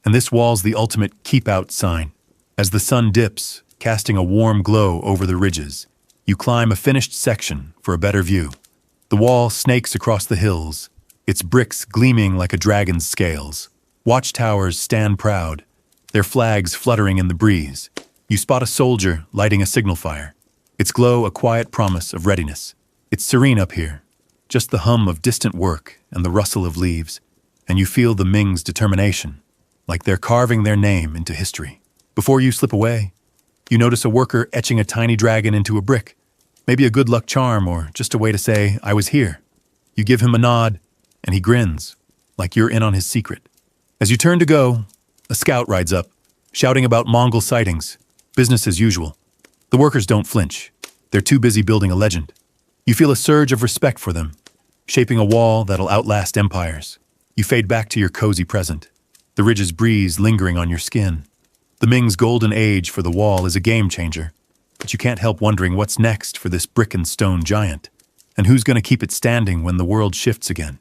And this wall's the ultimate keep-out sign. As the sun dips, casting a warm glow over the ridges, you climb a finished section for a better view. The wall snakes across the hills, its bricks gleaming like a dragon's scales. Watchtowers stand proud, their flags fluttering in the breeze. You spot a soldier lighting a signal fire, its glow a quiet promise of readiness. It's serene up here, just the hum of distant work and the rustle of leaves, and you feel the Ming's determination, like they're carving their name into history. Before you slip away, you notice a worker etching a tiny dragon into a brick, maybe a good luck charm or just a way to say, I was here. You give him a nod, and he grins, like you're in on his secret. As you turn to go, a scout rides up, shouting about Mongol sightings, business as usual. The workers don't flinch. They're too busy building a legend. You feel a surge of respect for them, shaping a wall that'll outlast empires. You fade back to your cozy present, the ridge's breeze lingering on your skin. The Ming's golden age for the wall is a game changer, but you can't help wondering what's next for this brick and stone giant, and who's going to keep it standing when the world shifts again.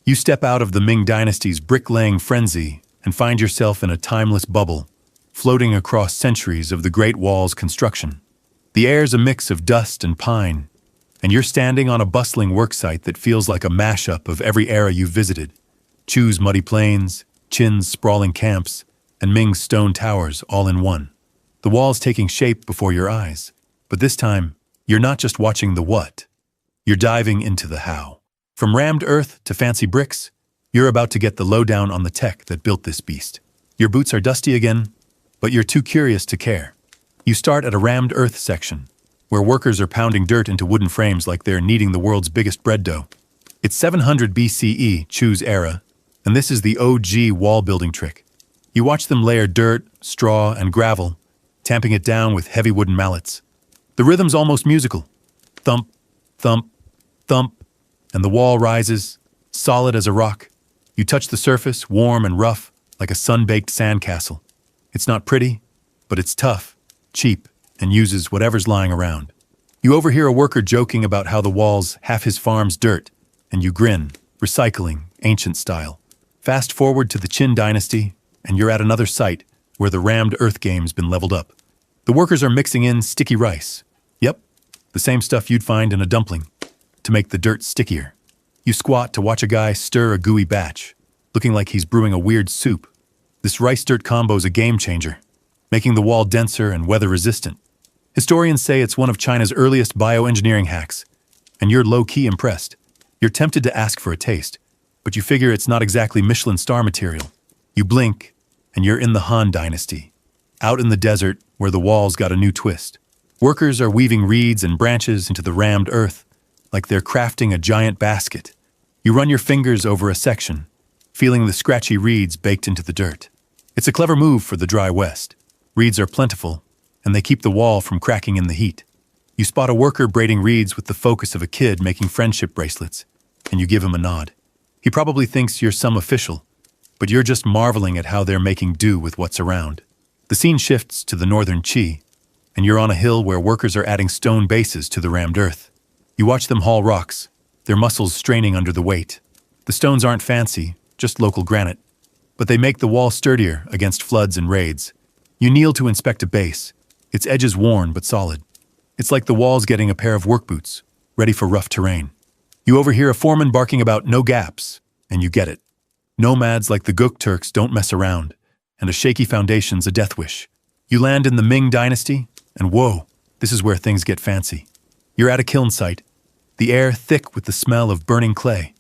You step out of the Ming dynasty's bricklaying frenzy and find yourself in a timeless bubble, floating across centuries of the Great Wall's construction. The air's a mix of dust and pine, and you're standing on a bustling worksite that feels like a mashup of every era you've visited. Chu's muddy plains, Qin's sprawling camps, and Ming's stone towers all in one. The wall's taking shape before your eyes, but this time, you're not just watching the what, you're diving into the how. From rammed earth to fancy bricks, you're about to get the lowdown on the tech that built this beast. Your boots are dusty again, but you're too curious to care. You start at a rammed earth section, where workers are pounding dirt into wooden frames like they're kneading the world's biggest bread dough. It's 700 BCE, Chu's era, and this is the OG wall building trick. You watch them layer dirt, straw, and gravel, tamping it down with heavy wooden mallets. The rhythm's almost musical. Thump, thump, thump, and the wall rises, solid as a rock. You touch the surface, warm and rough, like a sun-baked sandcastle. It's not pretty, but it's tough, cheap, and uses whatever's lying around. You overhear a worker joking about how the wall's half his farm's dirt, and you grin, recycling, ancient style. Fast forward to the Qin dynasty, and you're at another site where the rammed earth game's been leveled up. The workers are mixing in sticky rice. Yep, the same stuff you'd find in a dumpling, to make the dirt stickier. You squat to watch a guy stir a gooey batch, looking like he's brewing a weird soup. This rice-dirt combo's a game changer, making the wall denser and weather-resistant. Historians say it's one of China's earliest bioengineering hacks, and you're low-key impressed. You're tempted to ask for a taste, but you figure it's not exactly Michelin star material. You blink, and you're in the Han Dynasty, out in the desert where the wall's got a new twist. Workers are weaving reeds and branches into the rammed earth, like they're crafting a giant basket. You run your fingers over a section, feeling the scratchy reeds baked into the dirt. It's a clever move for the dry West. Reeds are plentiful, and they keep the wall from cracking in the heat. You spot a worker braiding reeds with the focus of a kid making friendship bracelets, and you give him a nod. He probably thinks you're some official, but you're just marveling at how they're making do with what's around. The scene shifts to the northern Qi, and you're on a hill where workers are adding stone bases to the rammed earth. You watch them haul rocks, their muscles straining under the weight. The stones aren't fancy, just local granite, but they make the wall sturdier against floods and raids. You kneel to inspect a base, its edges worn but solid. It's like the wall's getting a pair of work boots, ready for rough terrain. You overhear a foreman barking about no gaps, and you get it. Nomads like the Guk Turks don't mess around, and a shaky foundation's a death wish. You land in the Ming Dynasty, and whoa, this is where things get fancy. You're at a kiln site, the air thick with the smell of burning clay.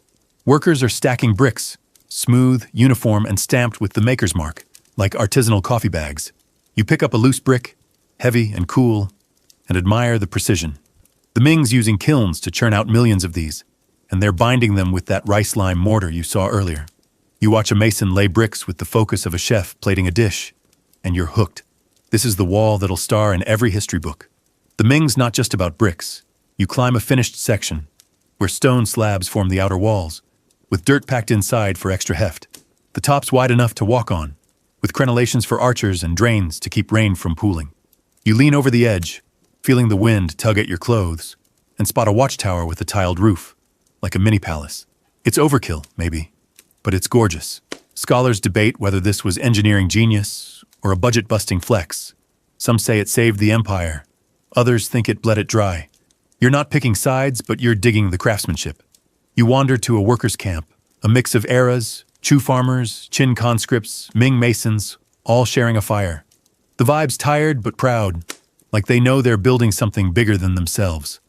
Workers are stacking bricks, smooth, uniform, and stamped with the maker's mark, like artisanal coffee bags. You pick up a loose brick, heavy and cool, and admire the precision. The Ming's using kilns to churn out millions of these, and they're binding them with that rice-lime mortar you saw earlier. You watch a mason lay bricks with the focus of a chef plating a dish, and you're hooked. This is the wall that'll star in every history book. The Ming's not just about bricks. You climb a finished section, where stone slabs form the outer walls, with dirt packed inside for extra heft. The top's wide enough to walk on, with crenellations for archers and drains to keep rain from pooling. You lean over the edge, feeling the wind tug at your clothes, and spot a watchtower with a tiled roof, like a mini palace. It's overkill, maybe, but it's gorgeous. Scholars debate whether this was engineering genius or a budget-busting flex. Some say it saved the empire. Others think it bled it dry. You're not picking sides, but you're digging the craftsmanship. You wander to a workers' camp, a mix of eras, Chu farmers, Qin conscripts, Ming masons, all sharing a fire. The vibe's tired but proud, like they know they're building something bigger than themselves.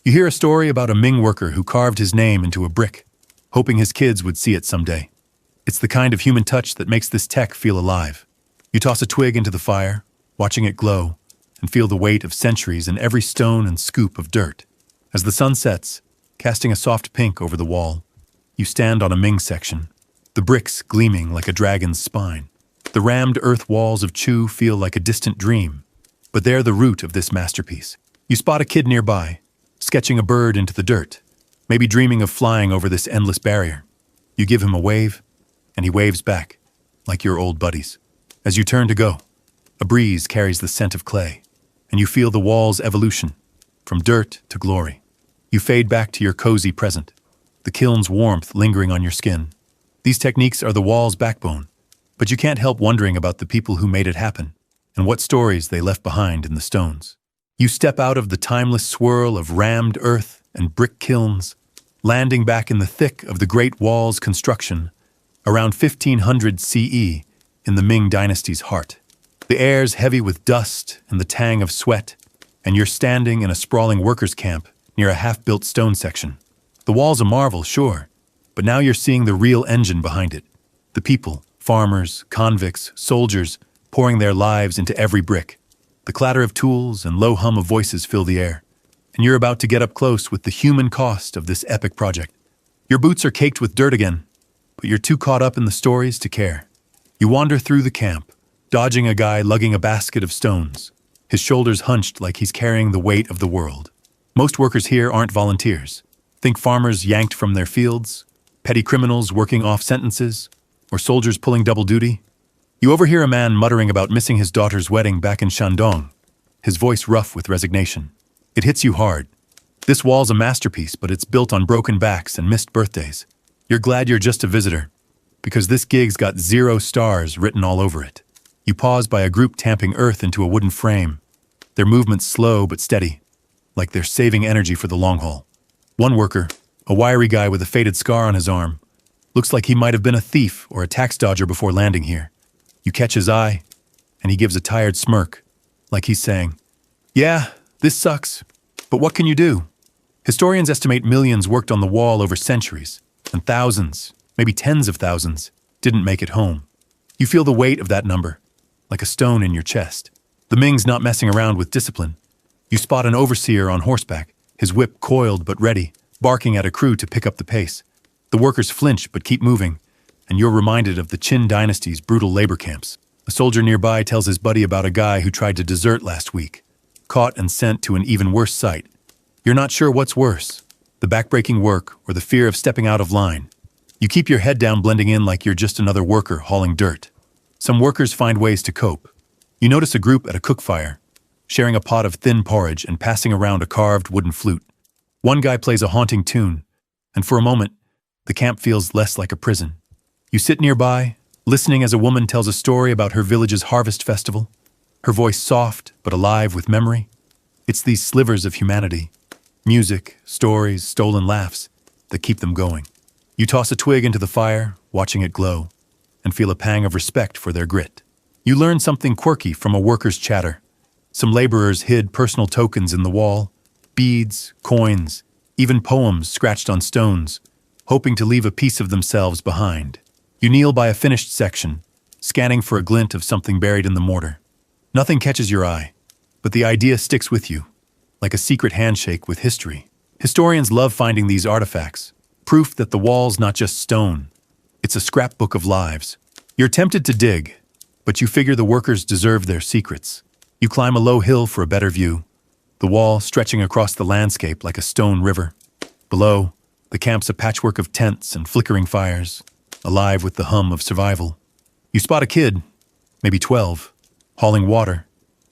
You hear a story about a Ming worker who carved his name into a brick, hoping his kids would see it someday. It's the kind of human touch that makes this tech feel alive. You toss a twig into the fire, watching it glow, and feel the weight of centuries in every stone and scoop of dirt. As the sun sets, casting a soft pink over the wall, you stand on a Ming section, the bricks gleaming like a dragon's spine. The rammed earth walls of Chu feel like a distant dream, but they're the root of this masterpiece. You spot a kid nearby, sketching a bird into the dirt, maybe dreaming of flying over this endless barrier. You give him a wave, and he waves back, like your old buddies. As you turn to go, a breeze carries the scent of clay, and you feel the wall's evolution, from dirt to glory. You fade back to your cozy present, the kiln's warmth lingering on your skin. These techniques are the wall's backbone, but you can't help wondering about the people who made it happen, and what stories they left behind in the stones. You step out of the timeless swirl of rammed earth and brick kilns, landing back in the thick of the Great Wall's construction, around 1500 CE in the Ming Dynasty's heart. The air's heavy with dust and the tang of sweat, and you're standing in a sprawling workers' camp near a half-built stone section. The wall's a marvel, sure, but now you're seeing the real engine behind it. The people, farmers, convicts, soldiers, pouring their lives into every brick. The clatter of tools and low hum of voices fill the air, and you're about to get up close with the human cost of this epic project. Your boots are caked with dirt again, but you're too caught up in the stories to care. You wander through the camp, dodging a guy lugging a basket of stones, his shoulders hunched like he's carrying the weight of the world. Most workers here aren't volunteers. Think farmers yanked from their fields, petty criminals working off sentences, or soldiers pulling double duty. You overhear a man muttering about missing his daughter's wedding back in Shandong, his voice rough with resignation. It hits you hard. This wall's a masterpiece, but it's built on broken backs and missed birthdays. You're glad you're just a visitor, because this gig's got 0 stars written all over it. You pause by a group tamping earth into a wooden frame, their movements slow but steady, like they're saving energy for the long haul. One worker, a wiry guy with a faded scar on his arm, looks like he might have been a thief or a tax dodger before landing here. You catch his eye, and he gives a tired smirk, like he's saying, "Yeah, this sucks, but what can you do?" Historians estimate millions worked on the wall over centuries, and thousands, maybe tens of thousands, didn't make it home. You feel the weight of that number, like a stone in your chest. The Ming's not messing around with discipline. You spot an overseer on horseback, his whip coiled but ready, barking at a crew to pick up the pace. The workers flinch but keep moving, and you're reminded of the Qin dynasty's brutal labor camps. A soldier nearby tells his buddy about a guy who tried to desert last week, caught and sent to an even worse sight. You're not sure what's worse, the backbreaking work or the fear of stepping out of line. You keep your head down, blending in like you're just another worker hauling dirt. Some workers find ways to cope. You notice a group at a cook fire, sharing a pot of thin porridge and passing around a carved wooden flute. One guy plays a haunting tune, and for a moment, the camp feels less like a prison. You sit nearby, listening as a woman tells a story about her village's harvest festival, her voice soft but alive with memory. It's these slivers of humanity, music, stories, stolen laughs, that keep them going. You toss a twig into the fire, watching it glow, and feel a pang of respect for their grit. You learn something quirky from a worker's chatter. Some laborers hid personal tokens in the wall, beads, coins, even poems scratched on stones, hoping to leave a piece of themselves behind. You kneel by a finished section, scanning for a glint of something buried in the mortar. Nothing catches your eye, but the idea sticks with you, like a secret handshake with history. Historians love finding these artifacts, proof that the wall's not just stone. It's a scrapbook of lives. You're tempted to dig, but you figure the workers deserve their secrets. You climb a low hill for a better view, the wall stretching across the landscape like a stone river. Below, the camp's a patchwork of tents and flickering fires, alive with the hum of survival. You spot a kid, maybe 12, hauling water,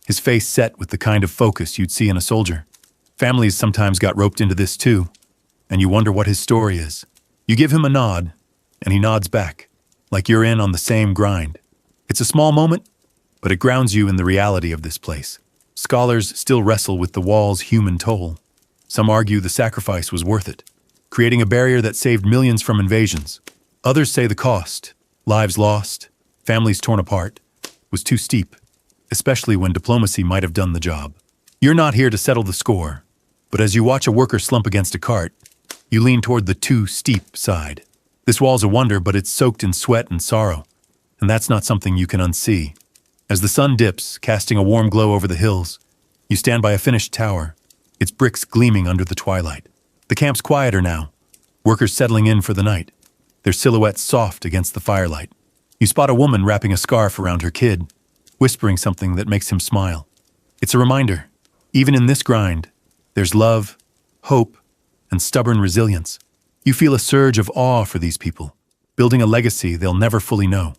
his face set with the kind of focus you'd see in a soldier. Families sometimes got roped into this too, and you wonder what his story is. You give him a nod, and he nods back, like you're in on the same grind. It's a small moment, but it grounds you in the reality of this place. Scholars still wrestle with the wall's human toll. Some argue the sacrifice was worth it, creating a barrier that saved millions from invasions. Others say the cost, lives lost, families torn apart, was too steep, especially when diplomacy might have done the job. You're not here to settle the score, but as you watch a worker slump against a cart, you lean toward the too steep side. This wall's a wonder, but it's soaked in sweat and sorrow, and that's not something you can unsee. As the sun dips, casting a warm glow over the hills, you stand by a finished tower, its bricks gleaming under the twilight. The camp's quieter now, workers settling in for the night, their silhouettes soft against the firelight. You spot a woman wrapping a scarf around her kid, whispering something that makes him smile. It's a reminder, even in this grind, there's love, hope, and stubborn resilience. You feel a surge of awe for these people, building a legacy they'll never fully know.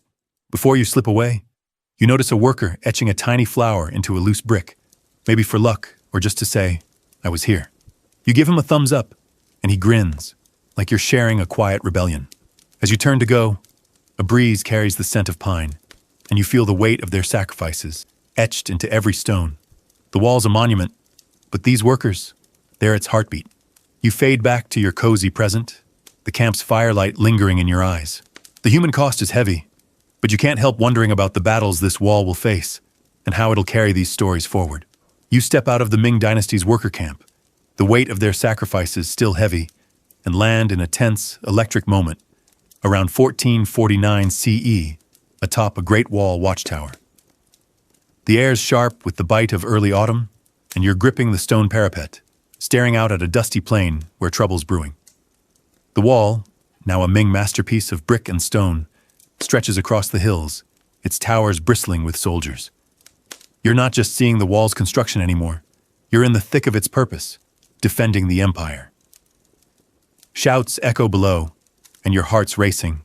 Before you slip away, you notice a worker etching a tiny flower into a loose brick, maybe for luck or just to say, "I was here." You give him a thumbs up, and he grins, like you're sharing a quiet rebellion. As you turn to go, a breeze carries the scent of pine, and you feel the weight of their sacrifices, etched into every stone. The wall's a monument, but these workers, they're its heartbeat. You fade back to your cozy present, the camp's firelight lingering in your eyes. The human cost is heavy, but you can't help wondering about the battles this wall will face and how it'll carry these stories forward. You step out of the Ming Dynasty's worker camp, the weight of their sacrifices still heavy, and land in a tense, electric moment around 1449 CE atop a Great Wall watchtower. The air's sharp with the bite of early autumn, and you're gripping the stone parapet, staring out at a dusty plain where trouble's brewing. The wall, now a Ming masterpiece of brick and stone, stretches across the hills, its towers bristling with soldiers. You're not just seeing the wall's construction anymore. You're in the thick of its purpose, defending the empire. Shouts echo below, and your heart's racing.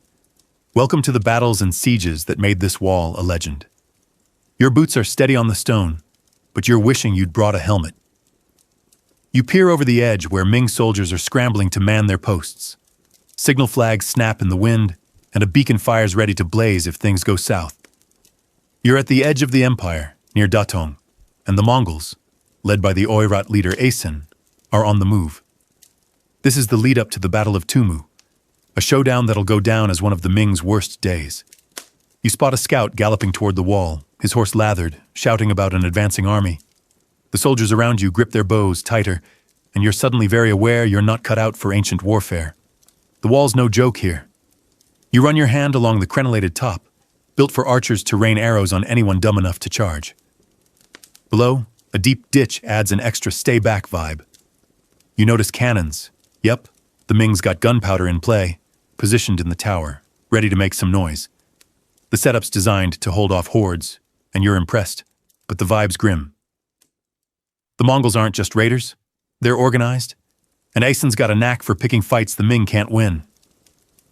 Welcome to the battles and sieges that made this wall a legend. Your boots are steady on the stone, but you're wishing you'd brought a helmet. You peer over the edge where Ming soldiers are scrambling to man their posts. Signal flags snap in the wind, and a beacon fires ready to blaze if things go south. You're at the edge of the empire, near Datong, and the Mongols, led by the Oirat leader Asen, are on the move. This is the lead-up to the Battle of Tumu, a showdown that'll go down as one of the Ming's worst days. You spot a scout galloping toward the wall, his horse lathered, shouting about an advancing army. The soldiers around you grip their bows tighter, and you're suddenly very aware you're not cut out for ancient warfare. The wall's no joke here. You run your hand along the crenellated top, built for archers to rain arrows on anyone dumb enough to charge. Below, a deep ditch adds an extra stay-back vibe. You notice cannons. Yep, the Ming's got gunpowder in play, positioned in the tower, ready to make some noise. The setup's designed to hold off hordes, and you're impressed, but the vibe's grim. The Mongols aren't just raiders, they're organized, and Asen's got a knack for picking fights the Ming can't win.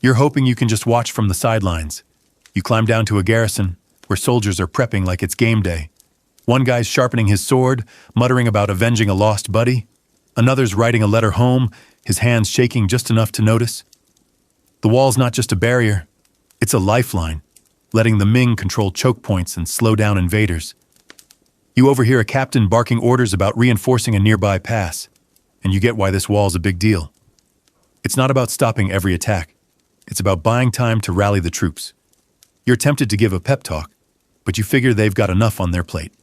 You're hoping you can just watch from the sidelines. You climb down to a garrison, where soldiers are prepping like it's game day. One guy's sharpening his sword, muttering about avenging a lost buddy. Another's writing a letter home, his hands shaking just enough to notice. The wall's not just a barrier, it's a lifeline, letting the Ming control choke points and slow down invaders. You overhear a captain barking orders about reinforcing a nearby pass, and you get why this wall's a big deal. It's not about stopping every attack. It's about buying time to rally the troops. You're tempted to give a pep talk, but you figure they've got enough on their plate.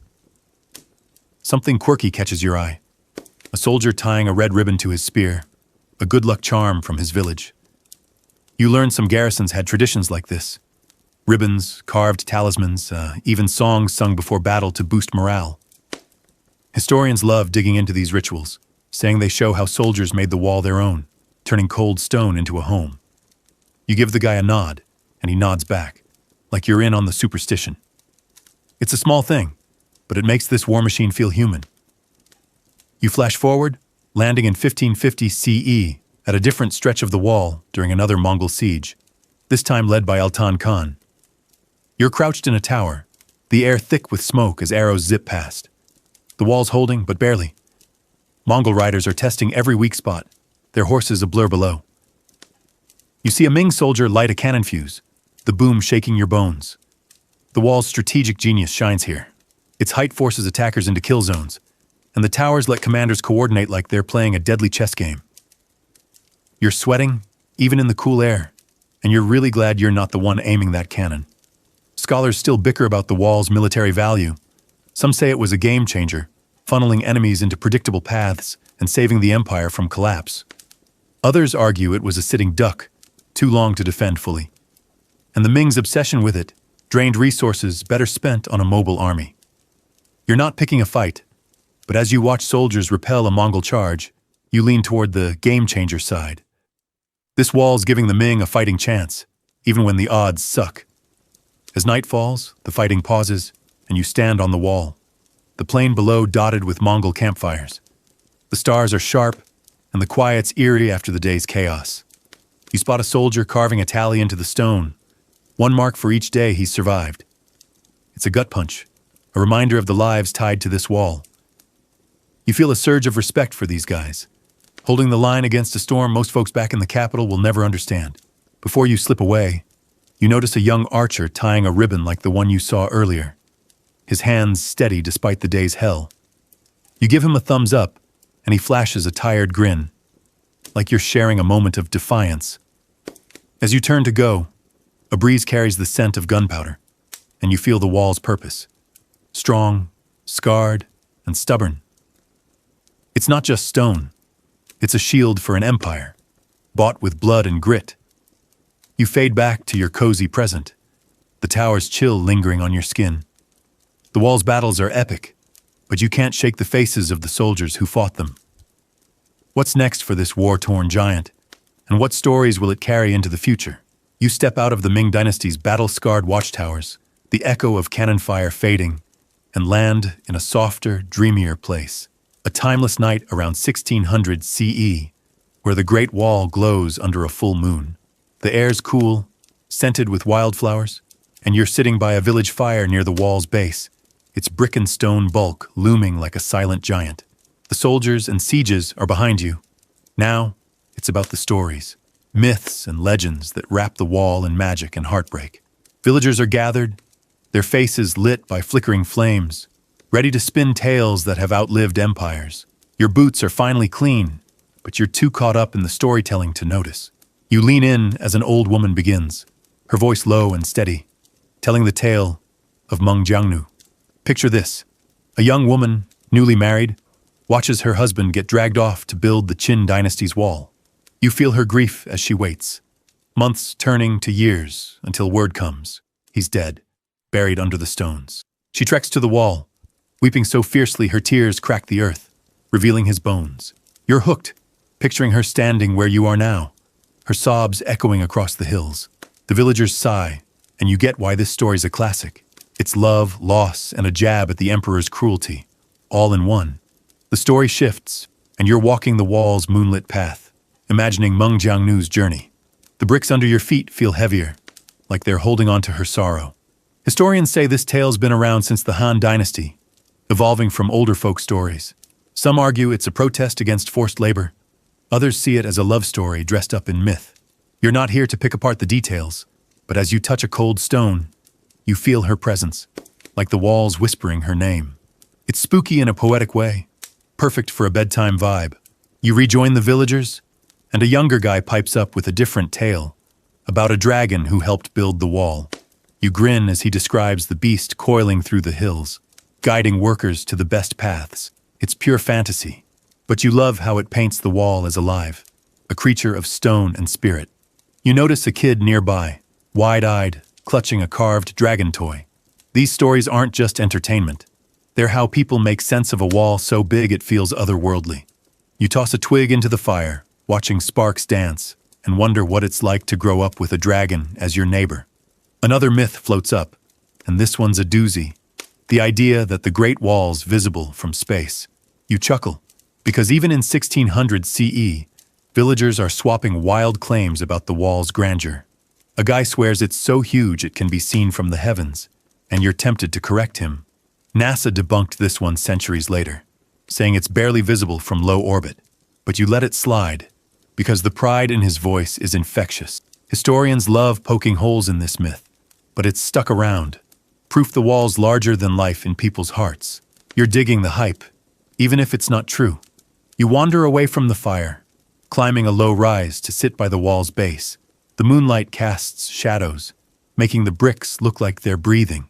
Something quirky catches your eye. A soldier tying a red ribbon to his spear, a good luck charm from his village. You learn some garrisons had traditions like this. Ribbons, carved talismans, even songs sung before battle to boost morale. Historians love digging into these rituals, saying they show how soldiers made the wall their own, turning cold stone into a home. You give the guy a nod, and he nods back, like you're in on the superstition. It's a small thing, but it makes this war machine feel human. You flash forward, landing in 1550 CE at a different stretch of the wall during another Mongol siege, this time led by Altan Khan. You're crouched in a tower, the air thick with smoke as arrows zip past. The wall's holding, but barely. Mongol riders are testing every weak spot, their horses a blur below. You see a Ming soldier light a cannon fuse, the boom shaking your bones. The wall's strategic genius shines here. Its height forces attackers into kill zones, and the towers let commanders coordinate like they're playing a deadly chess game. You're sweating, even in the cool air, and you're really glad you're not the one aiming that cannon. Scholars still bicker about the wall's military value. Some say it was a game changer, funneling enemies into predictable paths and saving the empire from collapse. Others argue it was a sitting duck, too long to defend fully. And the Ming's obsession with it drained resources better spent on a mobile army. You're not picking a fight, but as you watch soldiers repel a Mongol charge, you lean toward the game-changer side. This wall's giving the Ming a fighting chance, even when the odds suck. As night falls, the fighting pauses, and you stand on the wall, the plain below dotted with Mongol campfires. The stars are sharp, and the quiet's eerie after the day's chaos. You spot a soldier carving a tally into the stone, one mark for each day he's survived. It's a gut punch, a reminder of the lives tied to this wall. You feel a surge of respect for these guys, holding the line against a storm most folks back in the capital will never understand. Before you slip away, you notice a young archer tying a ribbon like the one you saw earlier, his hands steady despite the day's hell. You give him a thumbs up, and he flashes a tired grin, like you're sharing a moment of defiance. As you turn to go, a breeze carries the scent of gunpowder, and you feel the wall's purpose. Strong, scarred, and stubborn. It's not just stone. It's a shield for an empire, bought with blood and grit. You fade back to your cozy present, the tower's chill lingering on your skin. The wall's battles are epic, but you can't shake the faces of the soldiers who fought them. What's next for this war-torn giant, and what stories will it carry into the future? You step out of the Ming dynasty's battle-scarred watchtowers, the echo of cannon fire fading, and land in a softer, dreamier place. A timeless night around 1600 CE, where the Great Wall glows under a full moon. The air's cool, scented with wildflowers, and you're sitting by a village fire near the wall's base, its brick and stone bulk looming like a silent giant. The soldiers and sieges are behind you. Now, it's about the stories, myths and legends that wrap the wall in magic and heartbreak. Villagers are gathered, their faces lit by flickering flames, ready to spin tales that have outlived empires. Your boots are finally clean, but you're too caught up in the storytelling to notice. You lean in as an old woman begins, her voice low and steady, telling the tale of Meng Jiangnu. Picture this: a young woman, newly married, watches her husband get dragged off to build the Qin dynasty's wall. You feel her grief as she waits, months turning to years until word comes. He's dead, buried under the stones. She treks to the wall, weeping so fiercely her tears crack the earth, revealing his bones. You're hooked, picturing her standing where you are now, her sobs echoing across the hills. The villagers sigh, and you get why this story's a classic. It's love, loss, and a jab at the emperor's cruelty, all in one. The story shifts, and you're walking the wall's moonlit path, imagining Meng Jiangnu's journey. The bricks under your feet feel heavier, like they're holding on to her sorrow. Historians say this tale's been around since the Han Dynasty, evolving from older folk stories. Some argue it's a protest against forced labor. Others see it as a love story dressed up in myth. You're not here to pick apart the details, but as you touch a cold stone, you feel her presence, like the walls whispering her name. It's spooky in a poetic way, perfect for a bedtime vibe. You rejoin the villagers, and a younger guy pipes up with a different tale, about a dragon who helped build the wall. You grin as he describes the beast coiling through the hills, guiding workers to the best paths. It's pure fantasy, but you love how it paints the wall as alive, a creature of stone and spirit. You notice a kid nearby, wide-eyed, clutching a carved dragon toy. These stories aren't just entertainment. They're how people make sense of a wall so big it feels otherworldly. You toss a twig into the fire, watching sparks dance, and wonder what it's like to grow up with a dragon as your neighbor. Another myth floats up, and this one's a doozy. The idea that the Great Wall's visible from space. You chuckle, because even in 1600 CE, villagers are swapping wild claims about the wall's grandeur. A guy swears it's so huge it can be seen from the heavens, and you're tempted to correct him. NASA debunked this one centuries later, saying it's barely visible from low orbit. But you let it slide, because the pride in his voice is infectious. Historians love poking holes in this myth, but it's stuck around, proof the wall's larger than life in people's hearts. You're digging the hype, even if it's not true. You wander away from the fire, climbing a low rise to sit by the wall's base. The moonlight casts shadows, making the bricks look like they're breathing.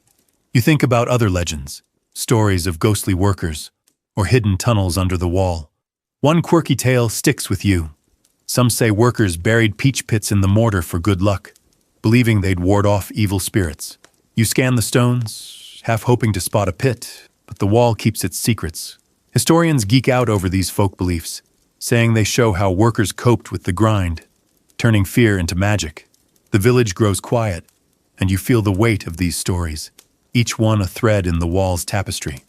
You think about other legends, stories of ghostly workers, or hidden tunnels under the wall. One quirky tale sticks with you. Some say workers buried peach pits in the mortar for good luck, believing they'd ward off evil spirits. You scan the stones, half hoping to spot a pit, but the wall keeps its secrets. Historians geek out over these folk beliefs, saying they show how workers coped with the grind, turning fear into magic. The village grows quiet, and you feel the weight of these stories, each one a thread in the wall's tapestry.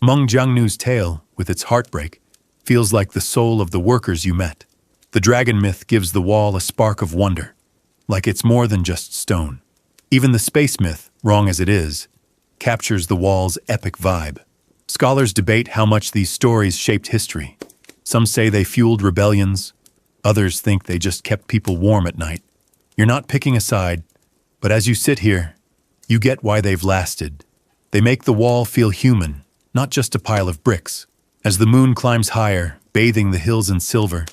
Meng Jiangnu's tale, with its heartbreak, feels like the soul of the workers you met. The dragon myth gives the wall a spark of wonder, like it's more than just stone. Even the space myth, wrong as it is, captures the wall's epic vibe. Scholars debate how much these stories shaped history. Some say they fueled rebellions, others think they just kept people warm at night. You're not picking a side, but as you sit here, you get why they've lasted. They make the wall feel human, not just a pile of bricks. As the moon climbs higher, bathing the hills in silver,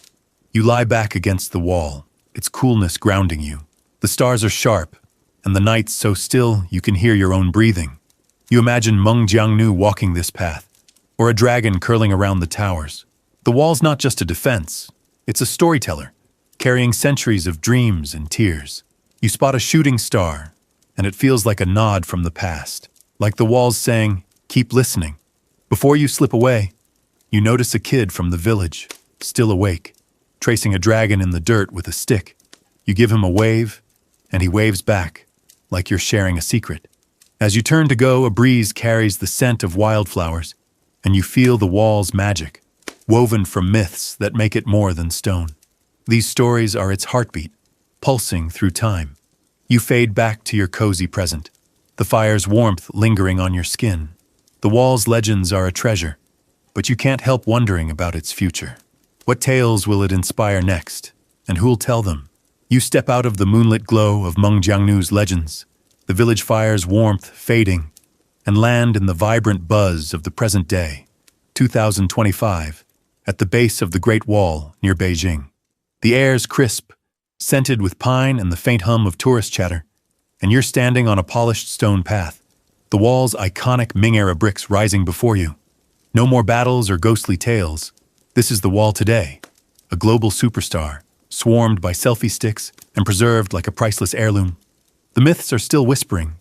you lie back against the wall, its coolness grounding you. The stars are sharp, and the night's so still you can hear your own breathing. You imagine Meng Jiangnu walking this path, or a dragon curling around the towers. The wall's not just a defense, it's a storyteller, carrying centuries of dreams and tears. You spot a shooting star, and it feels like a nod from the past, like the wall's saying, keep listening. Before you slip away, you notice a kid from the village, still awake, tracing a dragon in the dirt with a stick. You give him a wave, and he waves back, like you're sharing a secret. As you turn to go, a breeze carries the scent of wildflowers, and you feel the wall's magic, woven from myths that make it more than stone. These stories are its heartbeat, pulsing through time. You fade back to your cozy present, the fire's warmth lingering on your skin. The wall's legends are a treasure, but you can't help wondering about its future. What tales will it inspire next, and who'll tell them? You step out of the moonlit glow of Meng Jiangnu's legends, the village fire's warmth fading, and land in the vibrant buzz of the present day, 2025, at the base of the Great Wall near Beijing. The air's crisp, scented with pine and the faint hum of tourist chatter, and you're standing on a polished stone path, the wall's iconic Ming-era bricks rising before you. No more battles or ghostly tales. This is the wall today, a global superstar, swarmed by selfie sticks and preserved like a priceless heirloom. The myths are still whispering,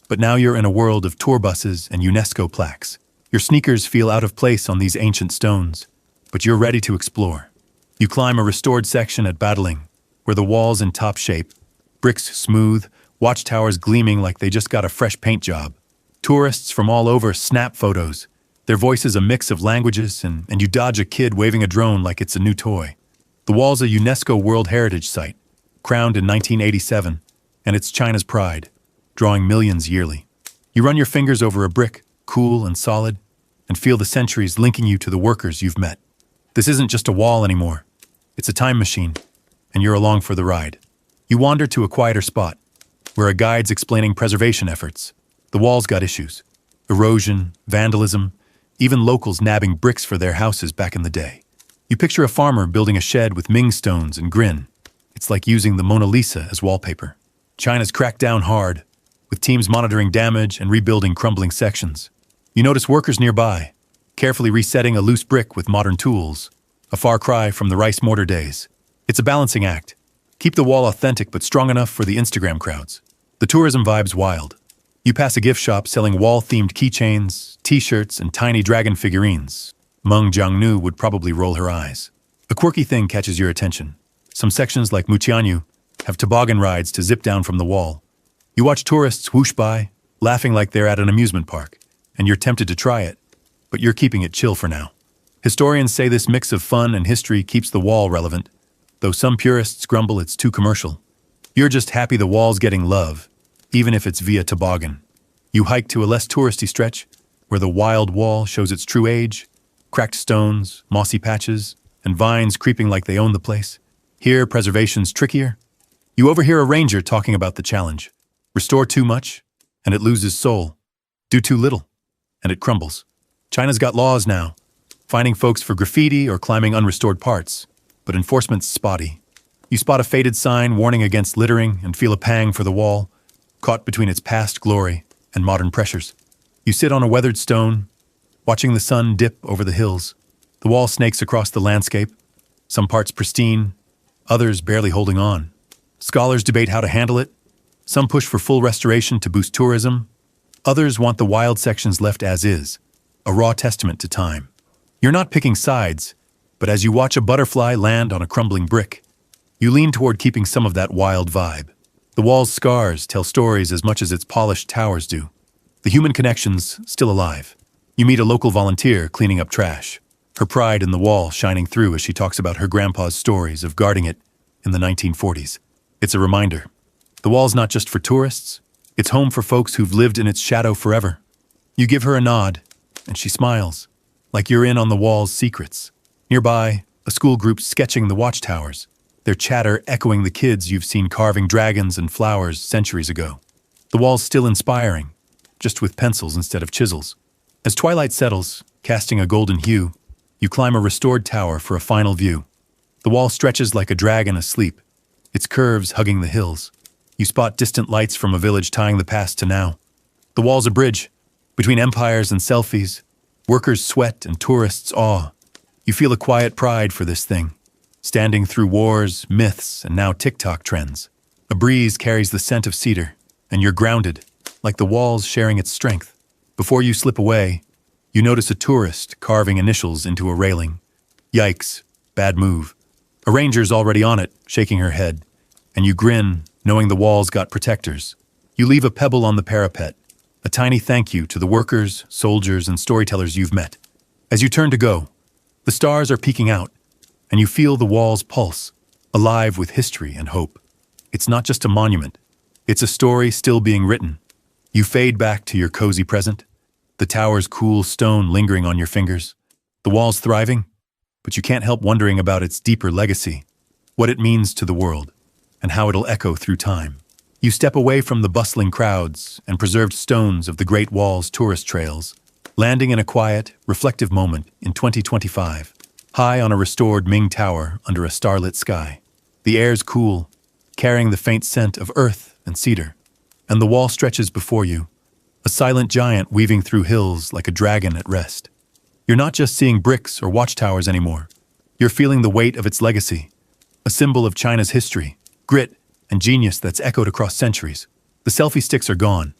but now you're in a world of tour buses and UNESCO plaques. Your sneakers feel out of place on these ancient stones, but you're ready to explore. You climb a restored section at Battling, where the wall's in top shape, bricks smooth, watchtowers gleaming like they just got a fresh paint job. Tourists from all over snap photos, their voices a mix of languages, and you dodge a kid waving a drone like it's a new toy. The wall's a UNESCO World Heritage Site, crowned in 1987, and it's China's pride, drawing millions yearly. You run your fingers over a brick, cool and solid, and feel the centuries linking you to the workers you've met. This isn't just a wall anymore. It's a time machine, and you're along for the ride. You wander to a quieter spot, where a guide's explaining preservation efforts. The wall's got issues. Erosion, vandalism, even locals nabbing bricks for their houses back in the day. You picture a farmer building a shed with Ming stones and grin. It's like using the Mona Lisa as wallpaper. China's cracked down hard, with teams monitoring damage and rebuilding crumbling sections. You notice workers nearby, carefully resetting a loose brick with modern tools, a far cry from the rice mortar days. It's a balancing act. Keep the wall authentic but strong enough for the Instagram crowds. The tourism vibe's wild. You pass a gift shop selling wall-themed keychains, t-shirts, and tiny dragon figurines. Meng Jiangnu would probably roll her eyes. A quirky thing catches your attention. Some sections like Meng Jiangnu have toboggan rides to zip down from the wall. You watch tourists whoosh by, laughing like they're at an amusement park, and you're tempted to try it, but you're keeping it chill for now. Historians say this mix of fun and history keeps the wall relevant, though some purists grumble it's too commercial. You're just happy the wall's getting love, even if it's via toboggan. You hike to a less touristy stretch, where the wild wall shows its true age, cracked stones, mossy patches, and vines creeping like they own the place. Here, preservation's trickier. You overhear a ranger talking about the challenge. Restore too much, and it loses soul. Do too little, and it crumbles. China's got laws now, finding folks for graffiti or climbing unrestored parts, but enforcement's spotty. You spot a faded sign warning against littering and feel a pang for the wall, caught between its past glory and modern pressures. You sit on a weathered stone, watching the sun dip over the hills. The wall snakes across the landscape, some parts pristine, others barely holding on. Scholars debate how to handle it. Some push for full restoration to boost tourism. Others want the wild sections left as is, a raw testament to time. You're not picking sides, but as you watch a butterfly land on a crumbling brick, you lean toward keeping some of that wild vibe. The wall's scars tell stories as much as its polished towers do. The human connection's still alive. You meet a local volunteer cleaning up trash, her pride in the wall shining through as she talks about her grandpa's stories of guarding it in the 1940s. It's a reminder. The wall's not just for tourists, it's home for folks who've lived in its shadow forever. You give her a nod, and she smiles, like you're in on the wall's secrets. Nearby, a school group's sketching the watchtowers, their chatter echoing the kids you've seen carving dragons and flowers centuries ago. The wall's still inspiring, just with pencils instead of chisels. As twilight settles, casting a golden hue, you climb a restored tower for a final view. The wall stretches like a dragon asleep, its curves hugging the hills. You spot distant lights from a village tying the past to now. The wall's a bridge, between empires and selfies, workers' sweat and tourists' awe. You feel a quiet pride for this thing, standing through wars, myths, and now TikTok trends. A breeze carries the scent of cedar, and you're grounded, like the wall's sharing its strength. Before you slip away, you notice a tourist carving initials into a railing. Yikes, bad move. A ranger's already on it, shaking her head, and you grin, knowing the wall's got protectors. You leave a pebble on the parapet, a tiny thank you to the workers, soldiers, and storytellers you've met. As you turn to go, the stars are peeking out, and you feel the wall's pulse, alive with history and hope. It's not just a monument. It's a story still being written. You fade back to your cozy present, the tower's cool stone lingering on your fingers, the walls thriving, but you can't help wondering about its deeper legacy, what it means to the world, and how it'll echo through time. You step away from the bustling crowds and preserved stones of the Great Wall's tourist trails, landing in a quiet, reflective moment in 2025, high on a restored Ming Tower under a starlit sky. The air's cool, carrying the faint scent of earth and cedar, and the wall stretches before you, a silent giant weaving through hills like a dragon at rest. You're not just seeing bricks or watchtowers anymore. You're feeling the weight of its legacy, a symbol of China's history, grit, and genius that's echoed across centuries. The selfie sticks are gone.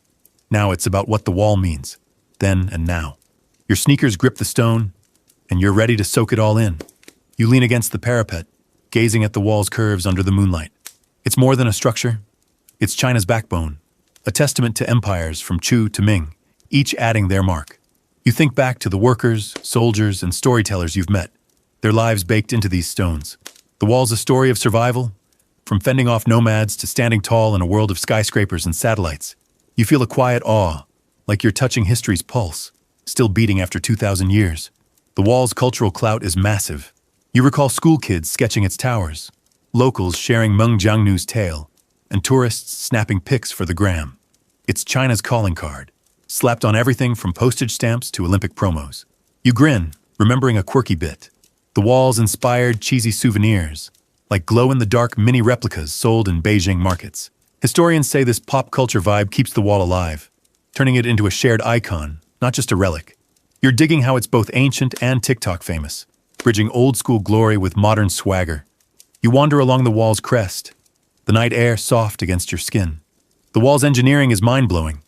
Now it's about what the wall means, then and now. Your sneakers grip the stone, and you're ready to soak it all in. You lean against the parapet, gazing at the wall's curves under the moonlight. It's more than a structure. It's China's backbone, a testament to empires from Chu to Ming, each adding their mark. You think back to the workers, soldiers, and storytellers you've met, their lives baked into these stones. The wall's a story of survival, from fending off nomads to standing tall in a world of skyscrapers and satellites. You feel a quiet awe, like you're touching history's pulse, still beating after 2,000 years. The wall's cultural clout is massive. You recall school kids sketching its towers, locals sharing Meng Jiangnu's tale, and tourists snapping pics for the gram. It's China's calling card, slapped on everything from postage stamps to Olympic promos. You grin, remembering a quirky bit. The walls inspired cheesy souvenirs, like glow-in-the-dark mini replicas sold in Beijing markets. Historians say this pop culture vibe keeps the wall alive, turning it into a shared icon, not just a relic. You're digging how it's both ancient and TikTok famous, bridging old-school glory with modern swagger. You wander along the wall's crest, the night air soft against your skin. The wall's engineering is mind-blowing.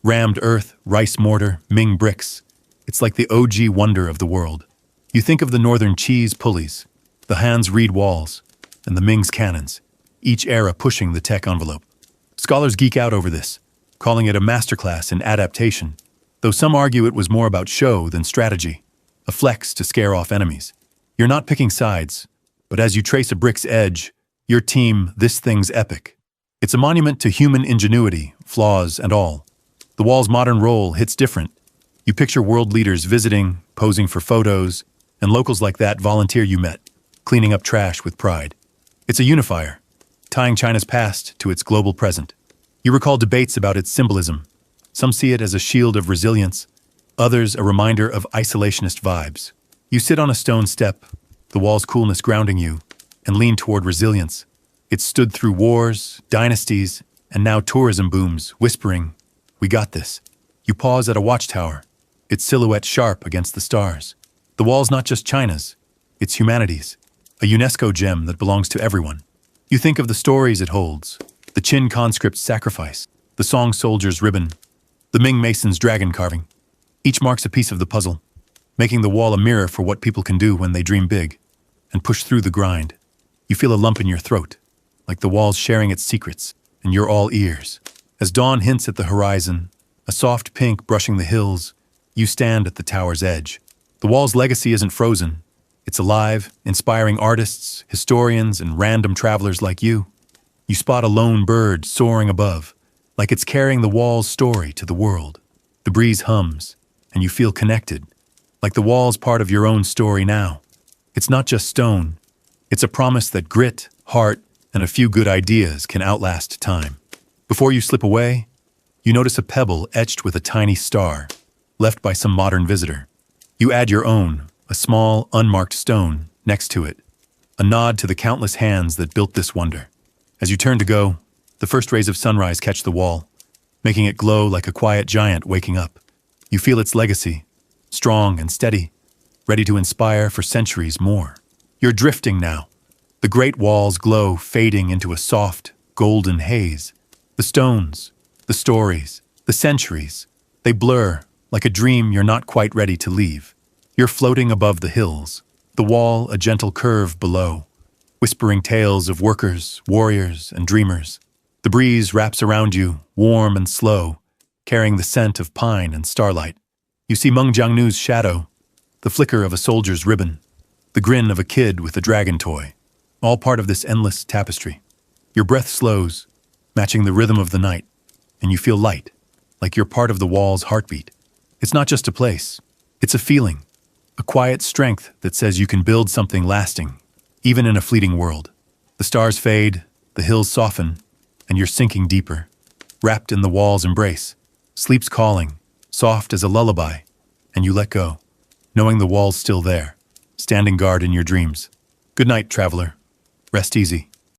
Rammed earth, rice mortar, Ming bricks. It's like the OG wonder of the world. You think of the northern cheese pulleys, the Hans Reed walls, and the Ming's cannons, each era pushing the tech envelope. Scholars geek out over this, calling it a masterclass in adaptation, though some argue it was more about show than strategy, a flex to scare off enemies. You're not picking sides, but as you trace a brick's edge, your team, this thing's epic. It's a monument to human ingenuity, flaws and all. The wall's modern role hits different. You picture world leaders visiting, posing for photos, and locals like that volunteer you met, cleaning up trash with pride. It's a unifier, tying China's past to its global present. You recall debates about its symbolism. Some see it as a shield of resilience, others a reminder of isolationist vibes. You sit on a stone step, the wall's coolness grounding you, and lean toward resilience. It stood through wars, dynasties, and now tourism booms, whispering, "We got this." You pause at a watchtower, its silhouette sharp against the stars. The wall's not just China's, it's humanity's, a UNESCO gem that belongs to everyone. You think of the stories it holds, the Qin conscript's sacrifice, the Song soldier's ribbon, the Ming mason's dragon carving. Each marks a piece of the puzzle, making the wall a mirror for what people can do when they dream big and push through the grind. You feel a lump in your throat, like the wall's sharing its secrets, and you're all ears. As dawn hints at the horizon, a soft pink brushing the hills, you stand at the tower's edge. The wall's legacy isn't frozen. It's alive, inspiring artists, historians, and random travelers like you. You spot a lone bird soaring above, like it's carrying the wall's story to the world. The breeze hums, and you feel connected, like the wall's part of your own story now. It's not just stone. It's a promise that grit, heart, and a few good ideas can outlast time. Before you slip away, you notice a pebble etched with a tiny star, left by some modern visitor. You add your own, a small, unmarked stone, next to it, a nod to the countless hands that built this wonder. As you turn to go, the first rays of sunrise catch the wall, making it glow like a quiet giant waking up. You feel its legacy, strong and steady, ready to inspire for centuries more. You're drifting now, the great wall's glow fading into a soft, golden haze. The stones, the stories, the centuries, they blur like a dream you're not quite ready to leave. You're floating above the hills, the wall a gentle curve below, whispering tales of workers, warriors, and dreamers. The breeze wraps around you, warm and slow, carrying the scent of pine and starlight. You see Meng Jiangnu's shadow, the flicker of a soldier's ribbon, the grin of a kid with a dragon toy, all part of this endless tapestry. Your breath slows, matching the rhythm of the night, and you feel light, like you're part of the wall's heartbeat. It's not just a place, it's a feeling, a quiet strength that says you can build something lasting, even in a fleeting world. The stars fade, the hills soften, and you're sinking deeper, wrapped in the wall's embrace. Sleep's calling, soft as a lullaby, and you let go, knowing the wall's still there, standing guard in your dreams. Good night, traveler. Rest easy.